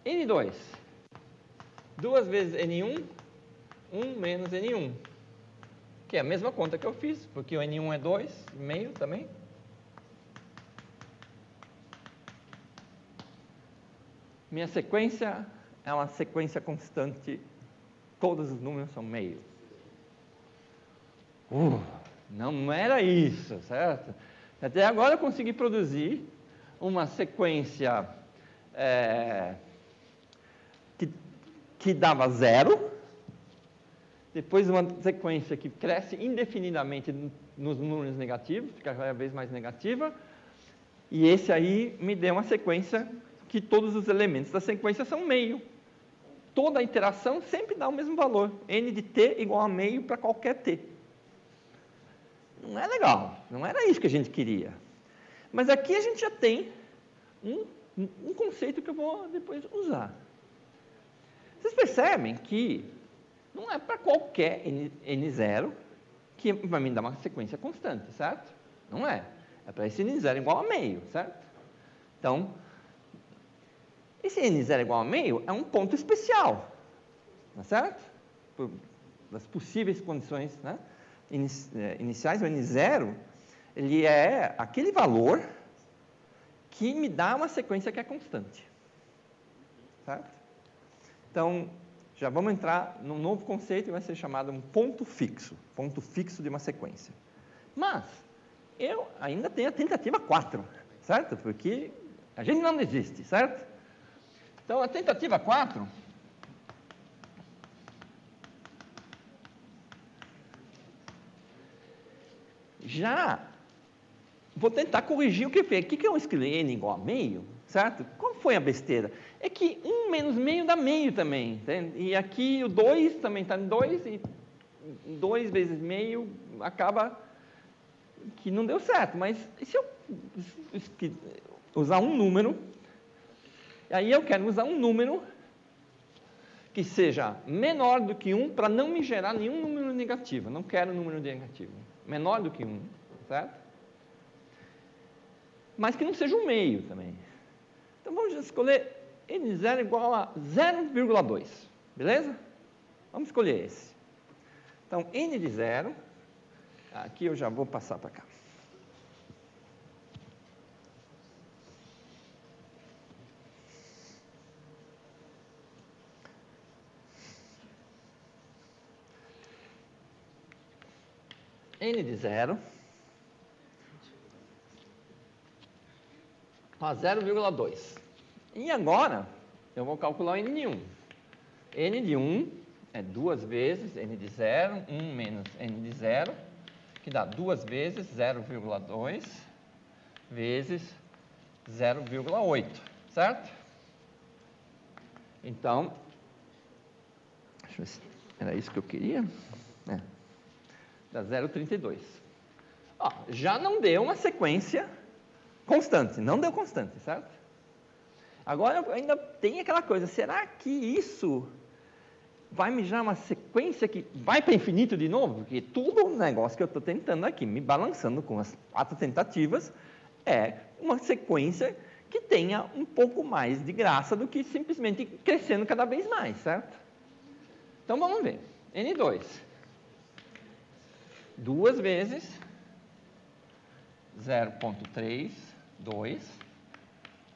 n2. 2 vezes n1, 1 menos n1. Que é a mesma conta que eu fiz, porque o n1 é 2, meio também. Minha sequência é uma sequência constante, todos os números são meio. Não era isso, certo? Até agora eu consegui produzir uma sequência que dava 0, depois uma sequência que cresce indefinidamente nos números negativos, fica cada vez mais negativa, e esse aí me deu uma sequência que todos os elementos da sequência são meio. Toda a iteração sempre dá o mesmo valor. N de t igual a meio para qualquer t. Não é legal. Não era isso que a gente queria. Mas aqui a gente já tem um conceito que eu vou depois usar. Vocês percebem que não é para qualquer n0 que vai me dar uma sequência constante, certo? Não é. É para esse n0 igual a meio, certo? Então, esse n0 igual a meio é um ponto especial, tá certo? Das possíveis condições, né, iniciais, o n0, ele é aquele valor que me dá uma sequência que é constante, certo? Então, já vamos entrar num novo conceito que vai ser chamado um ponto fixo de uma sequência. Mas, eu ainda tenho a tentativa 4, certo? Porque a gente não desiste, certo? Então, a tentativa 4 já vou tentar corrigir o que eu fiz. O que eu escrevi n igual a meio, certo? Qual foi a besteira? É que 1 menos meio dá meio também. Entende? E aqui o 2 também está em 2 e 2 vezes meio acaba que não deu certo. Mas e se eu usar um número, aí eu quero usar um número que seja menor do que 1 para não me gerar nenhum número negativo. Não quero número negativo. Menor do que 1, certo? Mas que não seja um meio também. Então vamos escolher n de 0 igual a 0,2, beleza? Vamos escolher esse. Então, n de 0, aqui eu já vou passar para cá. N de 0 a 0,2. E agora, eu vou calcular o n de 1. N de 1 é 2 vezes n de 0, 1 menos n de 0, que dá 2 vezes 0,2 vezes 0,8, certo? Então, deixa eu ver se era isso que eu queria. Dá 0,32. Já não deu uma sequência constante, não deu constante, certo? Agora ainda tem aquela coisa, será que isso vai me gerar uma sequência que vai para infinito de novo? Porque todo o negócio que eu estou tentando aqui, me balançando com as 4 tentativas, é uma sequência que tenha um pouco mais de graça do que simplesmente crescendo cada vez mais, certo? Então vamos ver. N2. 2 vezes 0,32,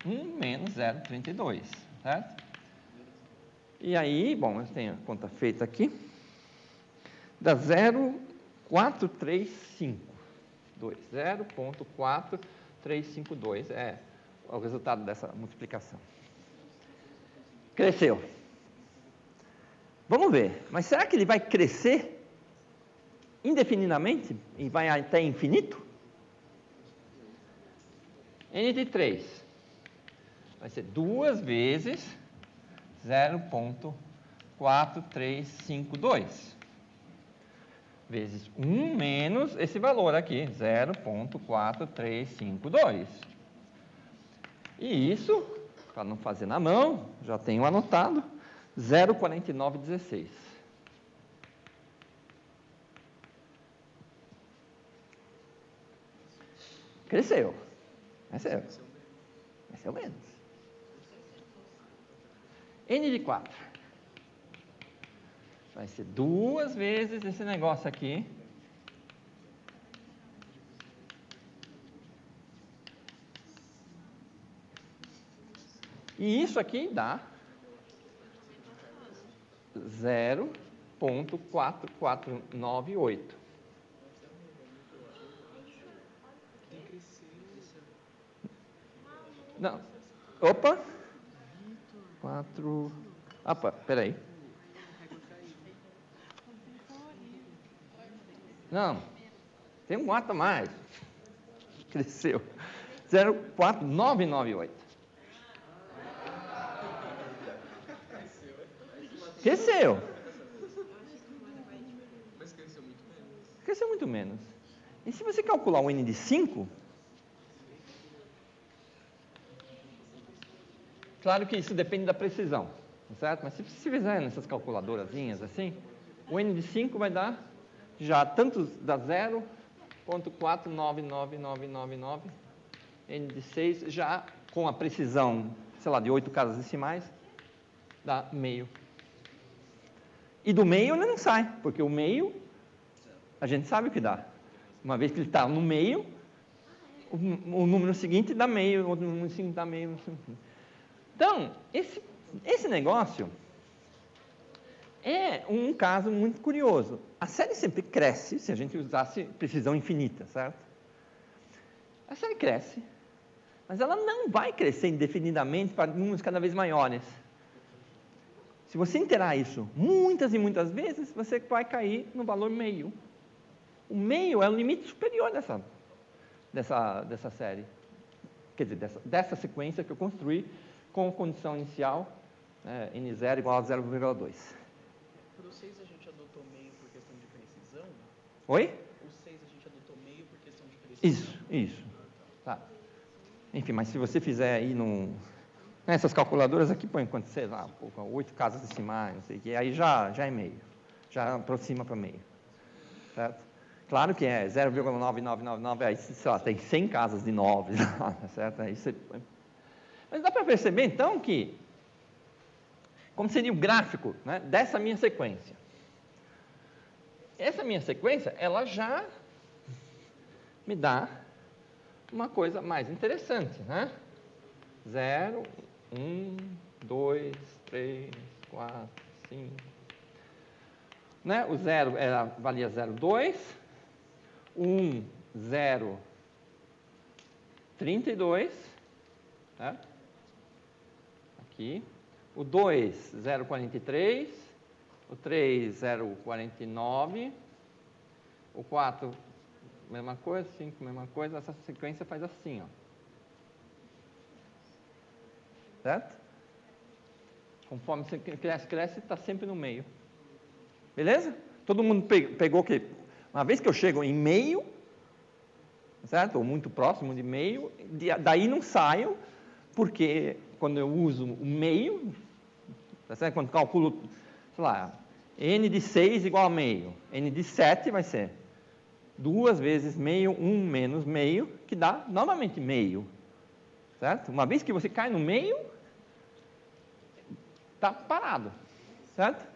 1 menos 0,32, certo? E aí, bom, eu tenho a conta feita aqui, dá 0,435. 0,4352 é o resultado dessa multiplicação. Cresceu. Vamos ver, mas será que ele vai crescer indefinidamente e vai até infinito? N de 3 vai ser 2 vezes 0,4352 vezes 1 menos esse valor aqui, 0,4352. E isso, para não fazer na mão, já tenho anotado, 0,4916. Cresceu. Cresceu menos. N de 4 vai ser 2 vezes esse negócio aqui. E isso aqui dá 0,4498. Não. Opa. 4. Opa, peraí. Não. Tem um 4 a mais. Cresceu. 0,4998. Cresceu. Mas cresceu muito menos. Cresceu muito menos. E se você calcular o n de 5, claro que isso depende da precisão, certo? Mas se você fizer nessas calculadorazinhas assim, o n de 5 vai dar já tanto da 0,499999, n de 6 já com a precisão, sei lá, de 8 casas decimais, dá meio. E do meio ele não sai, porque o meio, a gente sabe o que dá. Uma vez que ele está no meio, o número seguinte dá meio, o número seguinte dá meio. Então, esse negócio é um caso muito curioso. A série sempre cresce se a gente usasse precisão infinita, certo? A série cresce, mas ela não vai crescer indefinidamente para números cada vez maiores. Se você interar isso muitas e muitas vezes, você vai cair no valor meio. O meio é o limite superior dessa série. Quer dizer, dessa sequência que eu construí com a condição inicial, n0 igual a 0,2. Para vocês a gente adotou meio por questão de princípio? Oi? O 6 a gente adotou meio por questão de precisão. Isso. Tá. Enfim, mas se você fizer aí nessas calculadoras aqui, põe quanto, sei lá, 8 casas decimais, não sei o que, aí já é meio. Já aproxima para meio. Certo? Claro que é 0,9999, aí, sei lá, tem 100 casas de 9, certo? Aí você... Mas dá para perceber, então, que como seria o gráfico, né, dessa minha sequência. Essa minha sequência, ela já me dá uma coisa mais interessante, né? 0, 1, 2, 3, 4, 5. Né? O 0 valia 0,2. 1, 0, 32. Né? Aqui. O 2, 0,43. O 3, 0,49. O 4, mesma coisa. 5, mesma coisa. Essa sequência faz assim, ó. Certo? Conforme você cresce, está sempre no meio. Beleza? Todo mundo pegou que, uma vez que eu chego em meio, certo? Ou muito próximo de meio, daí não saio, porque quando eu uso o meio, tá certo? Quando calculo, sei lá, n de 6 igual a meio, n de 7 vai ser 2 vezes meio, 1 menos meio, que dá novamente meio. Certo? Uma vez que você cai no meio, está parado. Certo?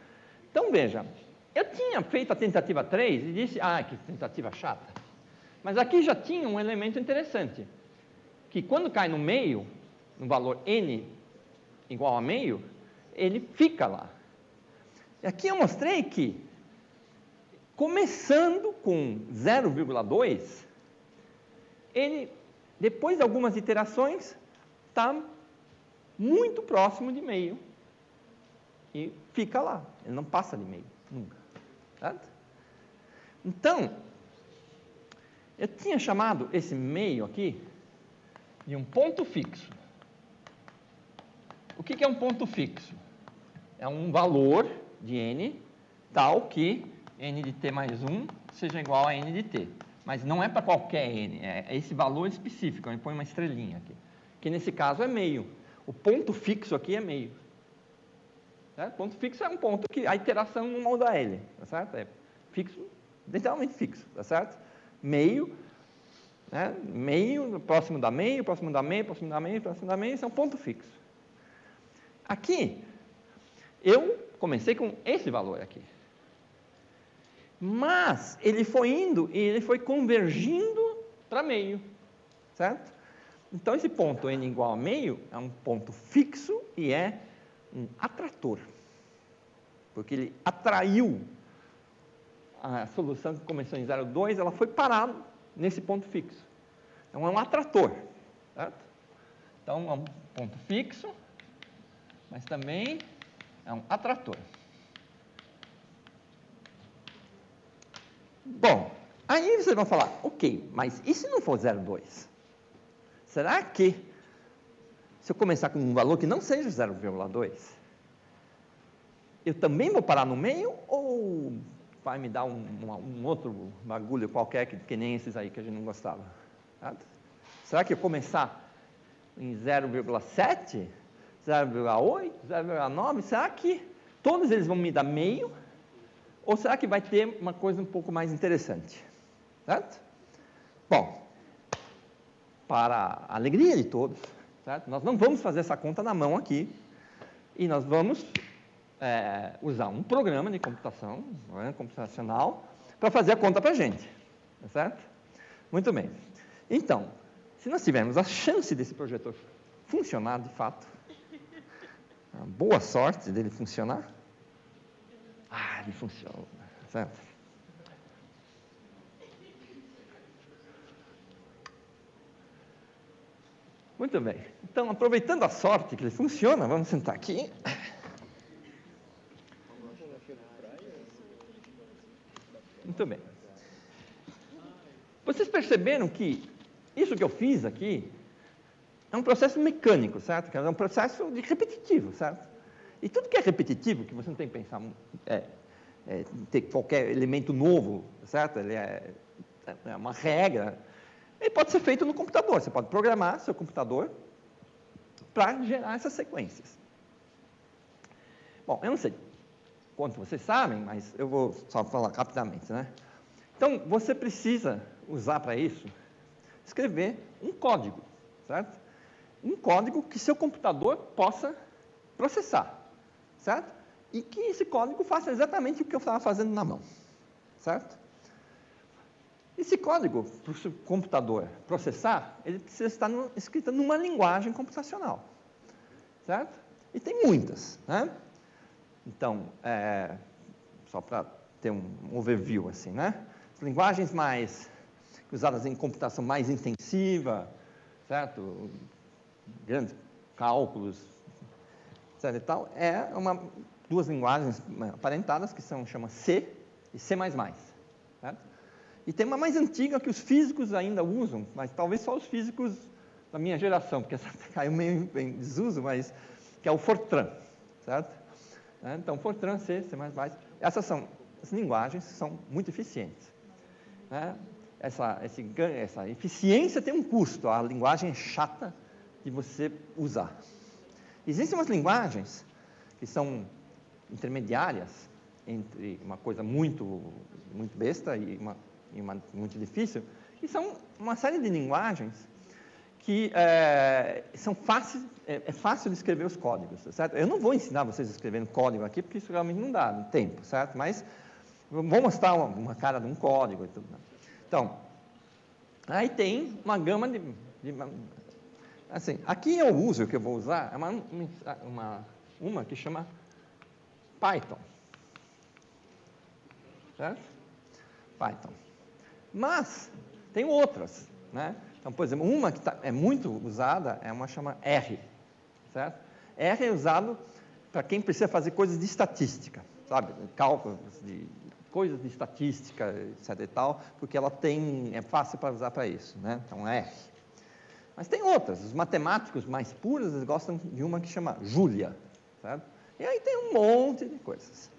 Então, veja, eu tinha feito a tentativa 3 e disse, que tentativa chata. Mas aqui já tinha um elemento interessante, que quando cai no meio, no valor n igual a meio, ele fica lá. E aqui eu mostrei que, começando com 0,2, ele, depois de algumas iterações, está muito próximo de meio. E fica lá, ele não passa de meio, nunca. Certo? Então, eu tinha chamado esse meio aqui de um ponto fixo. O que é um ponto fixo? É um valor de n tal que n de t mais 1 seja igual a n de t. Mas não é para qualquer n, é esse valor específico, eu põe uma estrelinha aqui. Que nesse caso é meio. O ponto fixo aqui é meio. Certo? Ponto fixo é um ponto que a iteração não muda ele, tá certo? É fixo, literalmente fixo, tá certo? Meio, né? Meio, próximo da meio, próximo da meio, próximo da meio, próximo da meio, isso é um ponto fixo. Aqui, eu comecei com esse valor aqui. Mas ele foi indo e ele foi convergindo para meio, certo? Então, esse ponto n igual a meio é um ponto fixo e é um atrator, porque ele atraiu a solução que começou em 0,2, ela foi parar nesse ponto fixo. Então, é um atrator, certo? Então, é um ponto fixo, mas também é um atrator. Bom, aí vocês vão falar, ok, mas e se não for 0,2? Será que, se eu começar com um valor que não seja 0,2, eu também vou parar no meio ou vai me dar um outro bagulho qualquer que nem esses aí que a gente não gostava? Certo? Será que eu começar em 0,7, 0,8, 0,9, será que todos eles vão me dar meio? Ou será que vai ter uma coisa um pouco mais interessante? Certo? Bom, para a alegria de todos, certo? Nós não vamos fazer essa conta na mão aqui, e nós vamos usar um programa de computação, computacional, para fazer a conta para a gente. Tá certo? Muito bem. Então, se nós tivermos a chance desse projetor funcionar de fato, uma boa sorte dele funcionar, ele funciona, certo? Muito bem. Então, aproveitando a sorte que ele funciona, vamos sentar aqui. Muito bem. Vocês perceberam que isso que eu fiz aqui é um processo mecânico, certo? É um processo repetitivo, certo? E tudo que é repetitivo, que você não tem que pensar, ter qualquer elemento novo, certo? Ele é uma regra. Ele pode ser feito no computador. Você pode programar seu computador para gerar essas sequências. Bom, eu não sei quanto vocês sabem, mas eu vou só falar rapidamente, né? Então, você precisa usar para isso, escrever um código, certo? Um código que seu computador possa processar, certo? E que esse código faça exatamente o que eu estava fazendo na mão, certo? Esse código, para o seu computador processar, ele precisa estar escrito numa linguagem computacional, certo? E tem muitas, né? Então, só para ter um overview, assim, né? As linguagens mais usadas em computação mais intensiva, certo? Grandes cálculos, etc. e tal, duas linguagens aparentadas que chama C e C++, certo? E tem uma mais antiga que os físicos ainda usam, mas talvez só os físicos da minha geração, porque essa caiu meio em desuso, mas que é o Fortran, certo? Então, Fortran, C, C++, essas linguagens são muito eficientes, né? Essa eficiência tem um custo, a linguagem é chata de você usar. Existem umas linguagens que são intermediárias entre uma coisa muito besta e uma muito difícil, que são uma série de linguagens que são fáceis, é fácil de escrever os códigos, certo? Eu não vou ensinar vocês a escrever código aqui, porque isso realmente não dá tempo, certo? Mas vou mostrar uma cara de um código e tudo. Então, aí tem uma gama de assim, aqui eu uso, o que eu vou usar, é uma que chama Python, certo? Python. Mas tem outras, né? Então, por exemplo, uma que é muito usada é uma chama R, certo? R é usado para quem precisa fazer coisas de estatística, sabe? Cálculos de coisas de estatística, etc e tal, porque ela é fácil para usar para isso, né? Então, R. Mas tem outras. Os matemáticos mais puros, eles gostam de uma que chama Julia, certo? E aí tem um monte de coisas.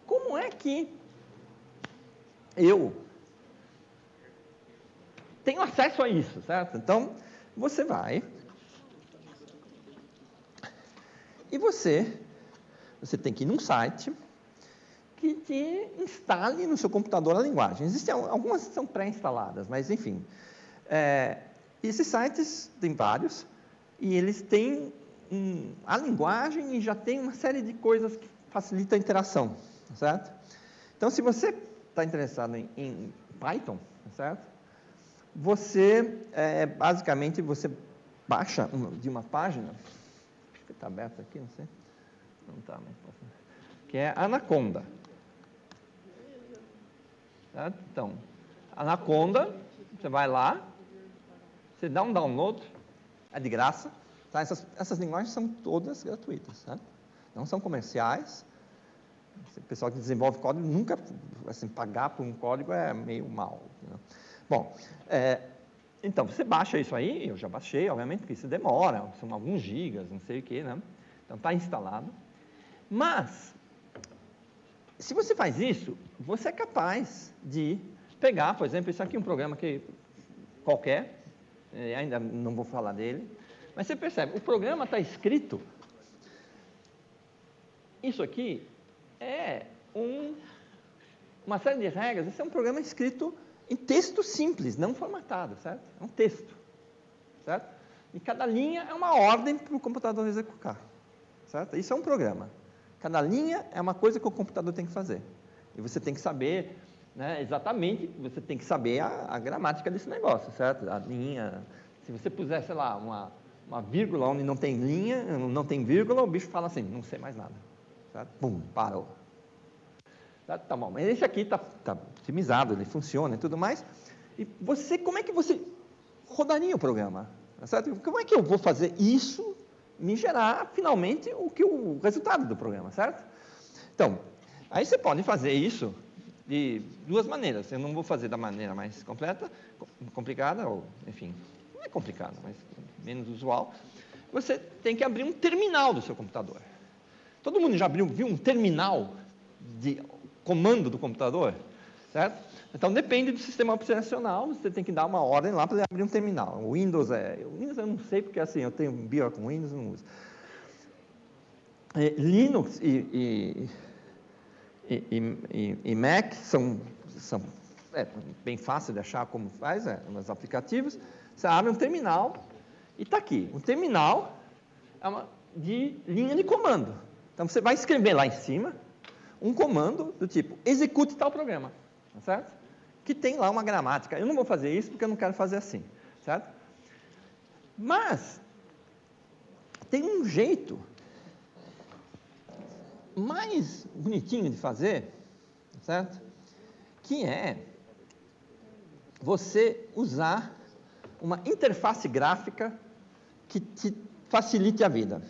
Como é que eu tenho acesso a isso, certo? Então, você vai e você tem que ir num site que te instale no seu computador a linguagem. Existem algumas que são pré-instaladas, mas enfim. Esses sites, tem vários, e eles têm a linguagem e já tem uma série de coisas que facilitam a interação, certo? Então, se você está interessado em Python, certo? Você, basicamente, você baixa de uma página, acho que está aberto aqui, não sei, não está, mas posso, que é Anaconda. Certo? Então, Anaconda, você vai lá, você dá um download, é de graça, tá? Essas linguagens são todas gratuitas, certo? Não são comerciais. O pessoal que desenvolve código nunca, assim, pagar por um código é meio mal, né? Bom, então, você baixa isso aí, eu já baixei, obviamente, porque isso demora, são alguns gigas, não sei o que, né? Então, está instalado. Mas, se você faz isso, você é capaz de pegar, por exemplo, isso aqui é um programa qualquer, ainda não vou falar dele, mas você percebe, o programa está escrito, isso aqui é uma série de regras, esse é um programa escrito em texto simples, não formatado, certo? É um texto, certo? E cada linha é uma ordem para o computador executar, certo? Isso é um programa. Cada linha é uma coisa que o computador tem que fazer. E você tem que saber, né, exatamente, você tem que saber a gramática desse negócio, certo? A linha, se você puser, sei lá, uma vírgula onde não tem linha, não tem vírgula, o bicho fala assim, não sei mais nada, certo? Pum, parou. Tá bom, mas esse aqui está otimizado, ele funciona e tudo mais. E como é que você rodaria o programa? Certo? Como é que eu vou fazer isso me gerar, finalmente, o resultado do programa, certo? Então, aí você pode fazer isso de duas maneiras. Eu não vou fazer da maneira mais complicada, ou, enfim, não é complicada, mas menos usual. Você tem que abrir um terminal do seu computador. Todo mundo já viu um terminal comando do computador, certo? Então, depende do sistema operacional, você tem que dar uma ordem lá para ele abrir um terminal. O Windows eu não sei, porque assim, eu tenho BIOS com Windows, não uso. Linux e Mac são bem fácil de achar como faz, nos aplicativos. Você abre um terminal e está aqui. O terminal é uma de linha de comando. Então, você vai escrever lá em cima um comando do tipo, execute tal programa, tá certo? Que tem lá uma gramática. Eu não vou fazer isso porque eu não quero fazer assim, certo? Mas, tem um jeito mais bonitinho de fazer, certo? Que é você usar uma interface gráfica que te facilite a vida.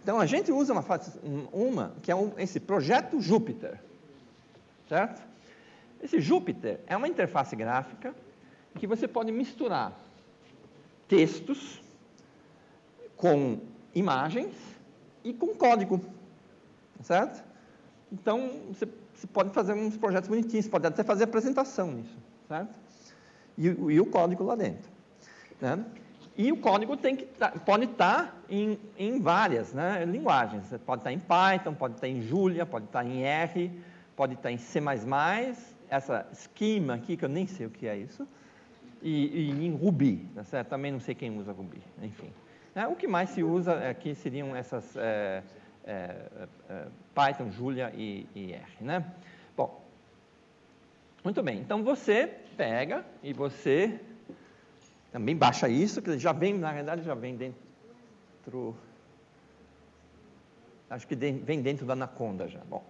Então, a gente usa uma que é esse projeto Jupyter, certo? Esse Jupyter é uma interface gráfica que você pode misturar textos com imagens e com código, certo? Então, você pode fazer uns projetos bonitinhos, pode até fazer apresentação nisso, certo? E o código lá dentro, né? E o código pode estar em várias, né, linguagens. Pode estar em Python, pode estar em Julia, pode estar em R, pode estar em C++, essa schema aqui, que eu nem sei o que é isso, e em Ruby, tá certo? Também não sei quem usa Ruby, enfim. O que mais se usa aqui seriam essas Python, Julia e R, né? Bom, muito bem. Então, você pega e você também baixa isso, que já vem, na verdade, já vem dentro... Acho que vem dentro da Anaconda já. Bom,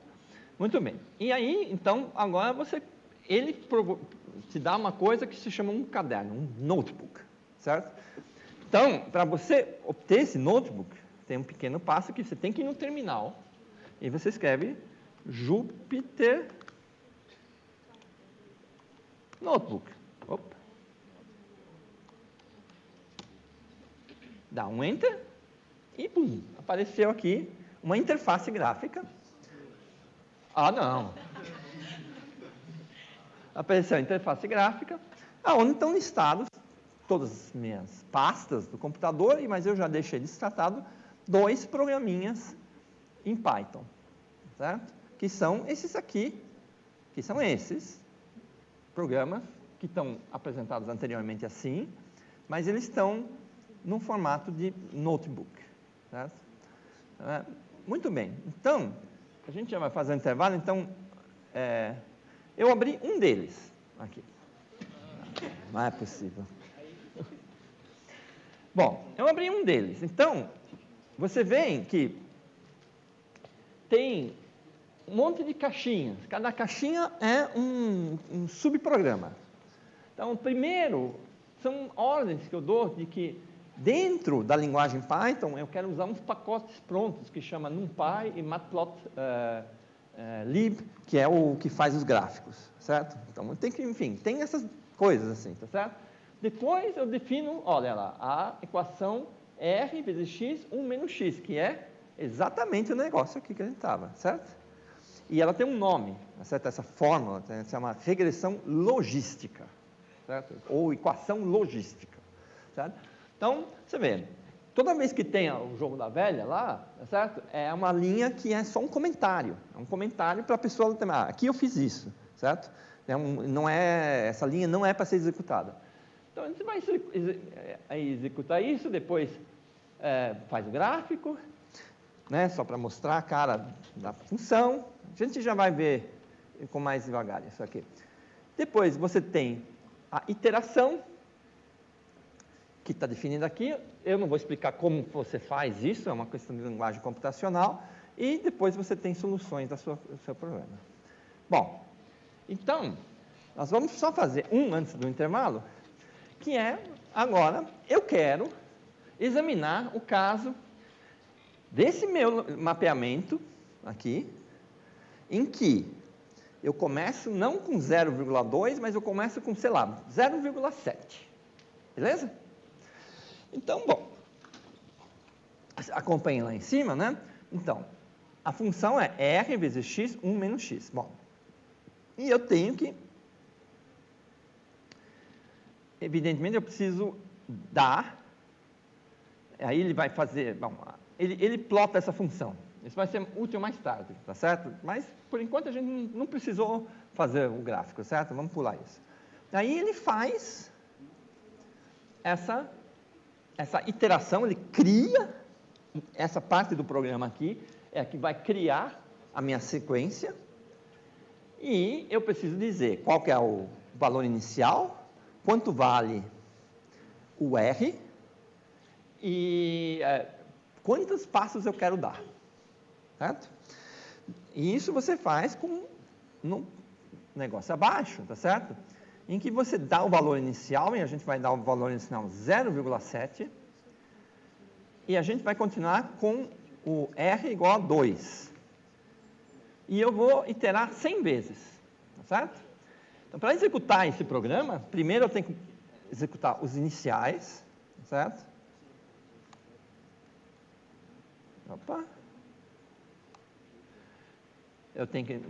muito bem. E aí, então, agora ele te dá uma coisa que se chama um caderno, um notebook, certo? Então, para você obter esse notebook, tem um pequeno passo que você tem que ir no terminal e você escreve Jupyter Notebook. Opa. Dá um Enter e, pum, apareceu aqui uma interface gráfica. Ah, não. Apareceu a interface gráfica, onde estão listados todas as minhas pastas do computador, mas eu já deixei destratado 2 programinhas em Python, certo? Que são esses aqui, que são esses programas que estão apresentados anteriormente assim, mas eles estão no formato de notebook, certo? Muito bem. Então, a gente já vai fazer um intervalo, então, eu abri um deles aqui. Não é possível. Bom, eu abri um deles. Então, você vê que tem um monte de caixinhas. Cada caixinha é um subprograma. Então, primeiro, são ordens que eu dou de que dentro da linguagem Python eu quero usar uns pacotes prontos que chama NumPy e Matplotlib, que é o que faz os gráficos, certo? Então, tem que, enfim, tem essas coisas assim, tá certo? Depois eu defino, olha lá, a equação R vezes X, 1 menos X, que é exatamente o negócio aqui que a gente estava, certo? E ela tem um nome, certo? Essa fórmula se chama regressão logística, certo? Ou equação logística, certo? Então, você vê, toda vez que tem o jogo da velha lá, certo? É uma linha que é só um comentário. É um comentário para a pessoa, aqui eu fiz isso, certo? Essa linha não é para ser executada. Então, a gente vai executar isso, depois faz o gráfico, né? Só para mostrar a cara da função. A gente já vai ver com mais devagar isso aqui. Depois, você tem a iteração, que está definido aqui. Eu não vou explicar como você faz isso, é uma questão de linguagem computacional, e depois você tem soluções do seu problema. Bom, então, nós vamos só fazer antes do intervalo, que é, agora, eu quero examinar o caso desse meu mapeamento aqui, em que eu começo não com 0,2, mas eu começo com, sei lá, 0,7. Beleza? Então, bom, acompanhem lá em cima, né? Então, a função é R vezes x, 1 menos x. Bom, e eu tenho que, evidentemente, eu preciso dar, aí ele vai fazer, bom, ele plota essa função. Isso vai ser útil mais tarde, tá certo? Mas, por enquanto, a gente não precisou fazer o gráfico, certo? Vamos pular isso. Aí ele faz essa iteração, ele cria, essa parte do programa aqui, é a que vai criar a minha sequência, e eu preciso dizer qual que é o valor inicial, quanto vale o R, e quantos passos eu quero dar, certo? E isso você faz com no negócio abaixo, tá certo? Em que você dá o valor inicial, e a gente vai dar o valor inicial 0,7, e a gente vai continuar com o R igual a 2. E eu vou iterar 100 vezes, tá certo? Então, para executar esse programa, primeiro eu tenho que executar os iniciais, tá certo? Opa. Eu tenho que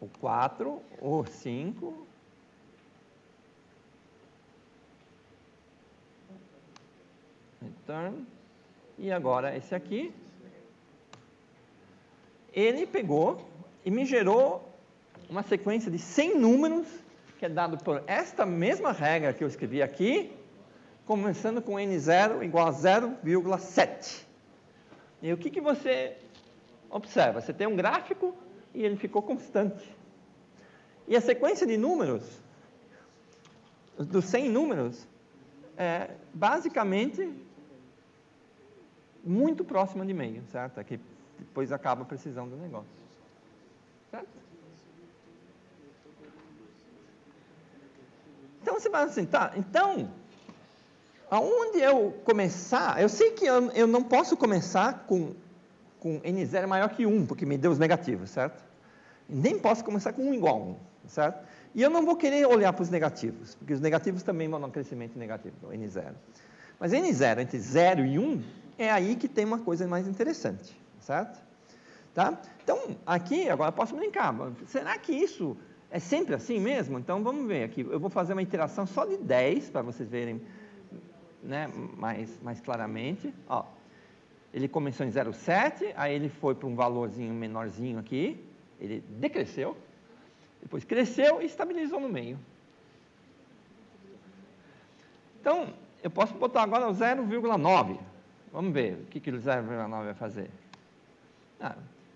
o 4, o 5, return, e agora esse aqui, ele pegou e me gerou uma sequência de 100 números, que é dado por esta mesma regra que eu escrevi aqui, começando com n0 igual a 0,7. E o que você observa? Você tem um gráfico e ele ficou constante. E a sequência de números, dos 100 números, é basicamente muito próxima de meio, certo? É que depois acaba a precisão do negócio. Certo? Então você vai assim, tá, então, aonde eu começar, eu sei que eu não posso começar com n0 maior que 1, porque me deu os negativos, certo? Nem posso começar com 1 igual a 1, certo? E eu não vou querer olhar para os negativos, porque os negativos também vão dar um crescimento negativo, n0. Mas n0 entre 0 e 1, é aí que tem uma coisa mais interessante, certo? Tá? Então, aqui, agora eu posso brincar. Será que isso é sempre assim mesmo? Então, vamos ver aqui. Eu vou fazer uma iteração só de 10, para vocês verem, né, mais claramente. Ó, ele começou em 0,7, aí ele foi para um valorzinho menorzinho aqui, ele decresceu, depois cresceu e estabilizou no meio. Então, eu posso botar agora o 0,9. Vamos ver o que o 0,9 vai fazer.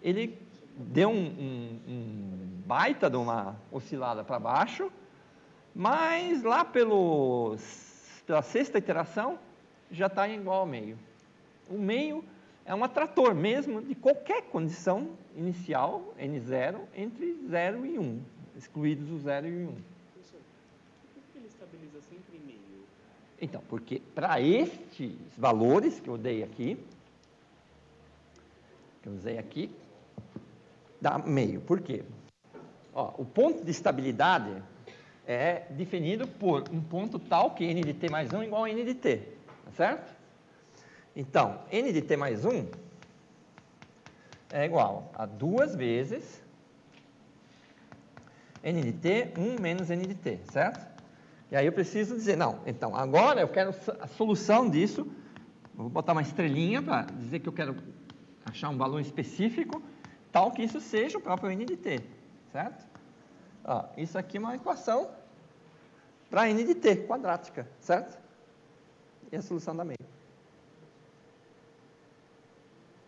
Ele deu um baita de uma oscilada para baixo, mas lá pela sexta iteração já está igual ao meio. O meio é um atrator mesmo de qualquer condição inicial, n0, entre 0 e 1, excluídos o 0 e o 1. Professor, por que ele estabiliza sempre em meio? Então, porque para estes valores que eu dei aqui, dá meio. Por quê? Ó, o ponto de estabilidade é definido por um ponto tal que n de t mais 1 igual a n de t, tá certo? Então, n de t mais 1 é igual a 2 vezes n de t, 1 menos n de t, certo? E aí eu preciso dizer, não, então, agora eu quero a solução disso, vou botar uma estrelinha para dizer que eu quero achar um valor específico, tal que isso seja o próprio n de t, certo? Ó, isso aqui é uma equação para n de t, quadrática, certo? E a solução dá meio.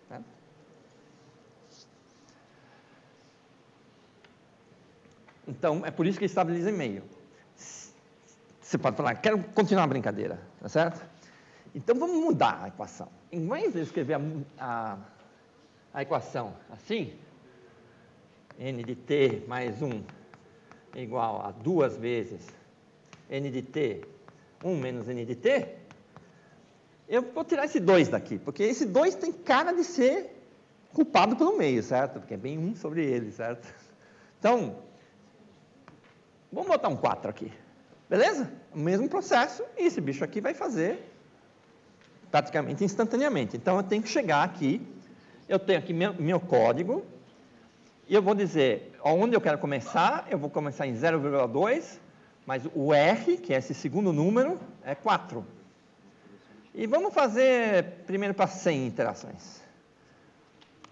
Certo? Então, é por isso que estabiliza em meio. Você pode falar, quero continuar a brincadeira, tá certo? Então, vamos mudar a equação. Em vez de escrever a equação assim, n de t mais 1 igual a 2 vezes n de t, 1 menos n de t, eu vou tirar esse 2 daqui, porque esse 2 tem cara de ser culpado pelo meio, certo? Porque é bem 1 sobre ele, certo? Então, vamos botar um 4 aqui. Beleza? O mesmo processo, e esse bicho aqui vai fazer praticamente instantaneamente. Então, eu tenho que chegar aqui, eu tenho aqui meu código, E eu vou dizer, onde eu quero começar, eu vou começar em 0,2, mas o R, que é esse segundo número, é 4. E vamos fazer primeiro para 100 interações.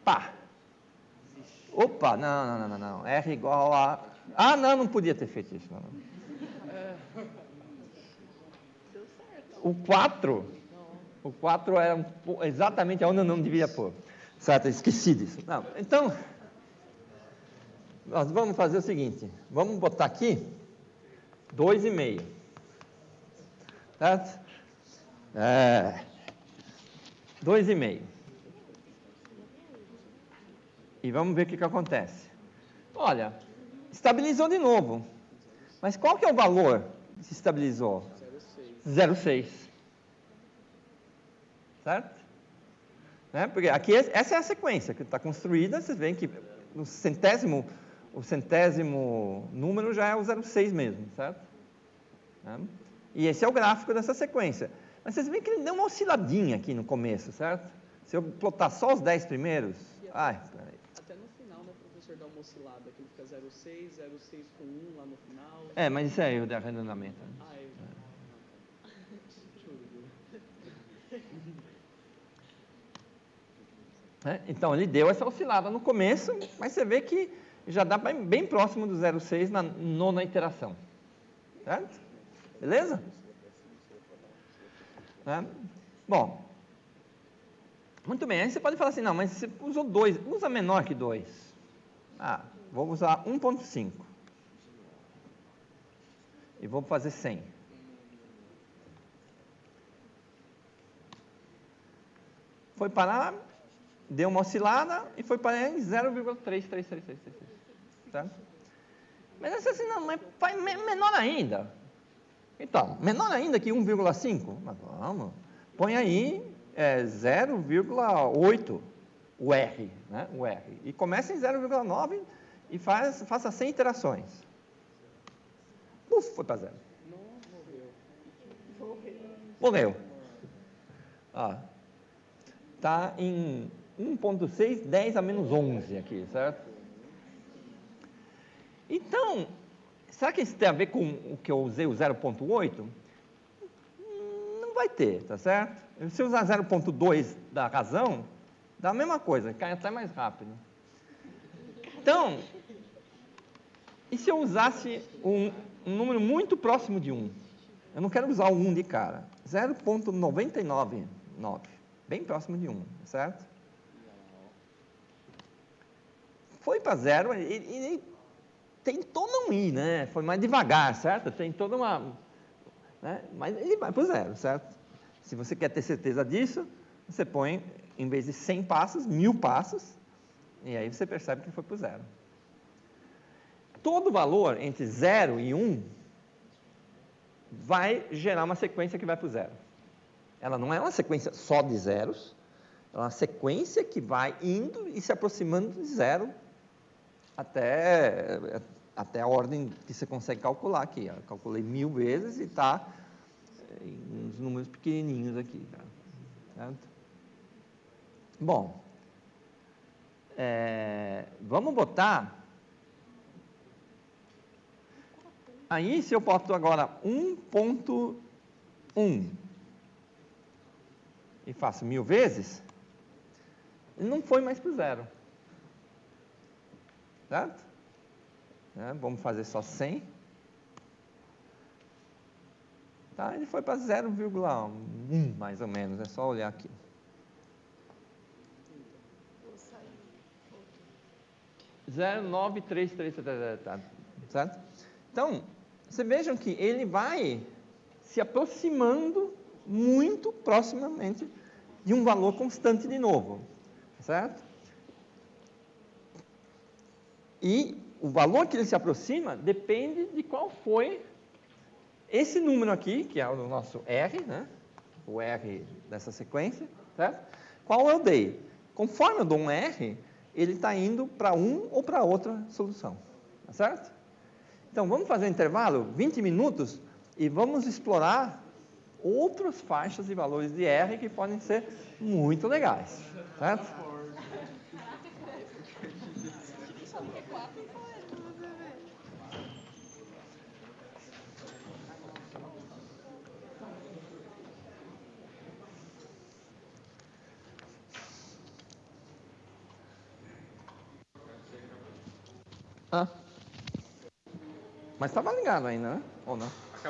Pá. Opa, não. R igual a... Ah, não podia ter feito isso. Não. O 4 era exatamente onde eu não devia pôr. Certo, esqueci disso. Não, então, nós vamos fazer o seguinte. Vamos botar aqui 2,5. Certo? 2,5. E vamos ver o que acontece. Olha, estabilizou de novo. Mas qual que é o valor que se estabilizou? 0,6. Certo? Porque aqui, essa é a sequência que está construída. Vocês veem que o centésimo número já é o 0,6 mesmo, certo? E esse é o gráfico dessa sequência. Mas vocês veem que ele deu uma osciladinha aqui no começo, certo? Se eu plotar só os 10 primeiros... Peraí. Até no final, né, professor, dá uma oscilada, que ele fica 0,6 com 1 lá no final. Mas isso é erro de arredondamento. Então, ele deu essa oscilada no começo, mas você vê que já dá bem próximo do 0,6 na nona iteração. Certo? Beleza? Bom, muito bem. Aí você pode falar assim, não, mas você usou 2, usa menor que 2. Vou usar 1,5. E vou fazer 100. Foi parar, deu uma oscilada e foi parar em 0,333. Certo? Mas você assim, não, mas faz menor ainda. Então, menor ainda que 1,5? Mas vamos, põe aí 0,8 o R, né? O R. E começa em 0,9 e faça 100 iterações. Foi para 0. Morreu. Está em 1,6, 10 a menos 11 aqui, certo? Então, será que isso tem a ver com o que eu usei, o 0,8? Não vai ter, tá certo? Se eu usar 0,2 da razão, dá a mesma coisa, cai até mais rápido. Então, e se eu usasse um número muito próximo de 1? Eu não quero usar o 1 de cara. 0,999, bem próximo de 1, certo? Foi para 0 e tentou não ir, né? Foi mais devagar, certo? Tem toda uma... Mas ele vai para o 0, certo? Se você quer ter certeza disso, você põe, em vez de 100 passos, 1000 passos, e aí você percebe que foi para o 0. Todo valor entre 0 e 1 vai gerar uma sequência que vai para o 0. Ela não é uma sequência só de zeros, é uma sequência que vai indo e se aproximando de 0 até a ordem que você consegue calcular aqui. Eu calculei 1000 vezes e está em uns números pequenininhos aqui. Certo? Bom, vamos botar... Aí, se eu boto agora 1,1 e faço 1000 vezes, ele não foi mais para o 0. Certo? Vamos fazer só 100. Tá? Ele foi para 0,1, mais ou menos. É só olhar aqui. Zero 0,933, certo? Então, vocês vejam que ele vai se aproximando muito proximamente de um valor constante de novo, certo? E o valor que ele se aproxima depende de qual foi esse número aqui, que é o nosso R, né? O R dessa sequência, certo? Qual eu dei? Conforme eu dou um R, ele está indo para um ou para outra solução, tá certo? Então, vamos fazer um intervalo, 20 minutos, e vamos explorar outras faixas de valores de R que podem ser muito legais, certo? achando que é 4 depois, pra você ver. Ah. Mas estava ligado ainda, né? Ou não?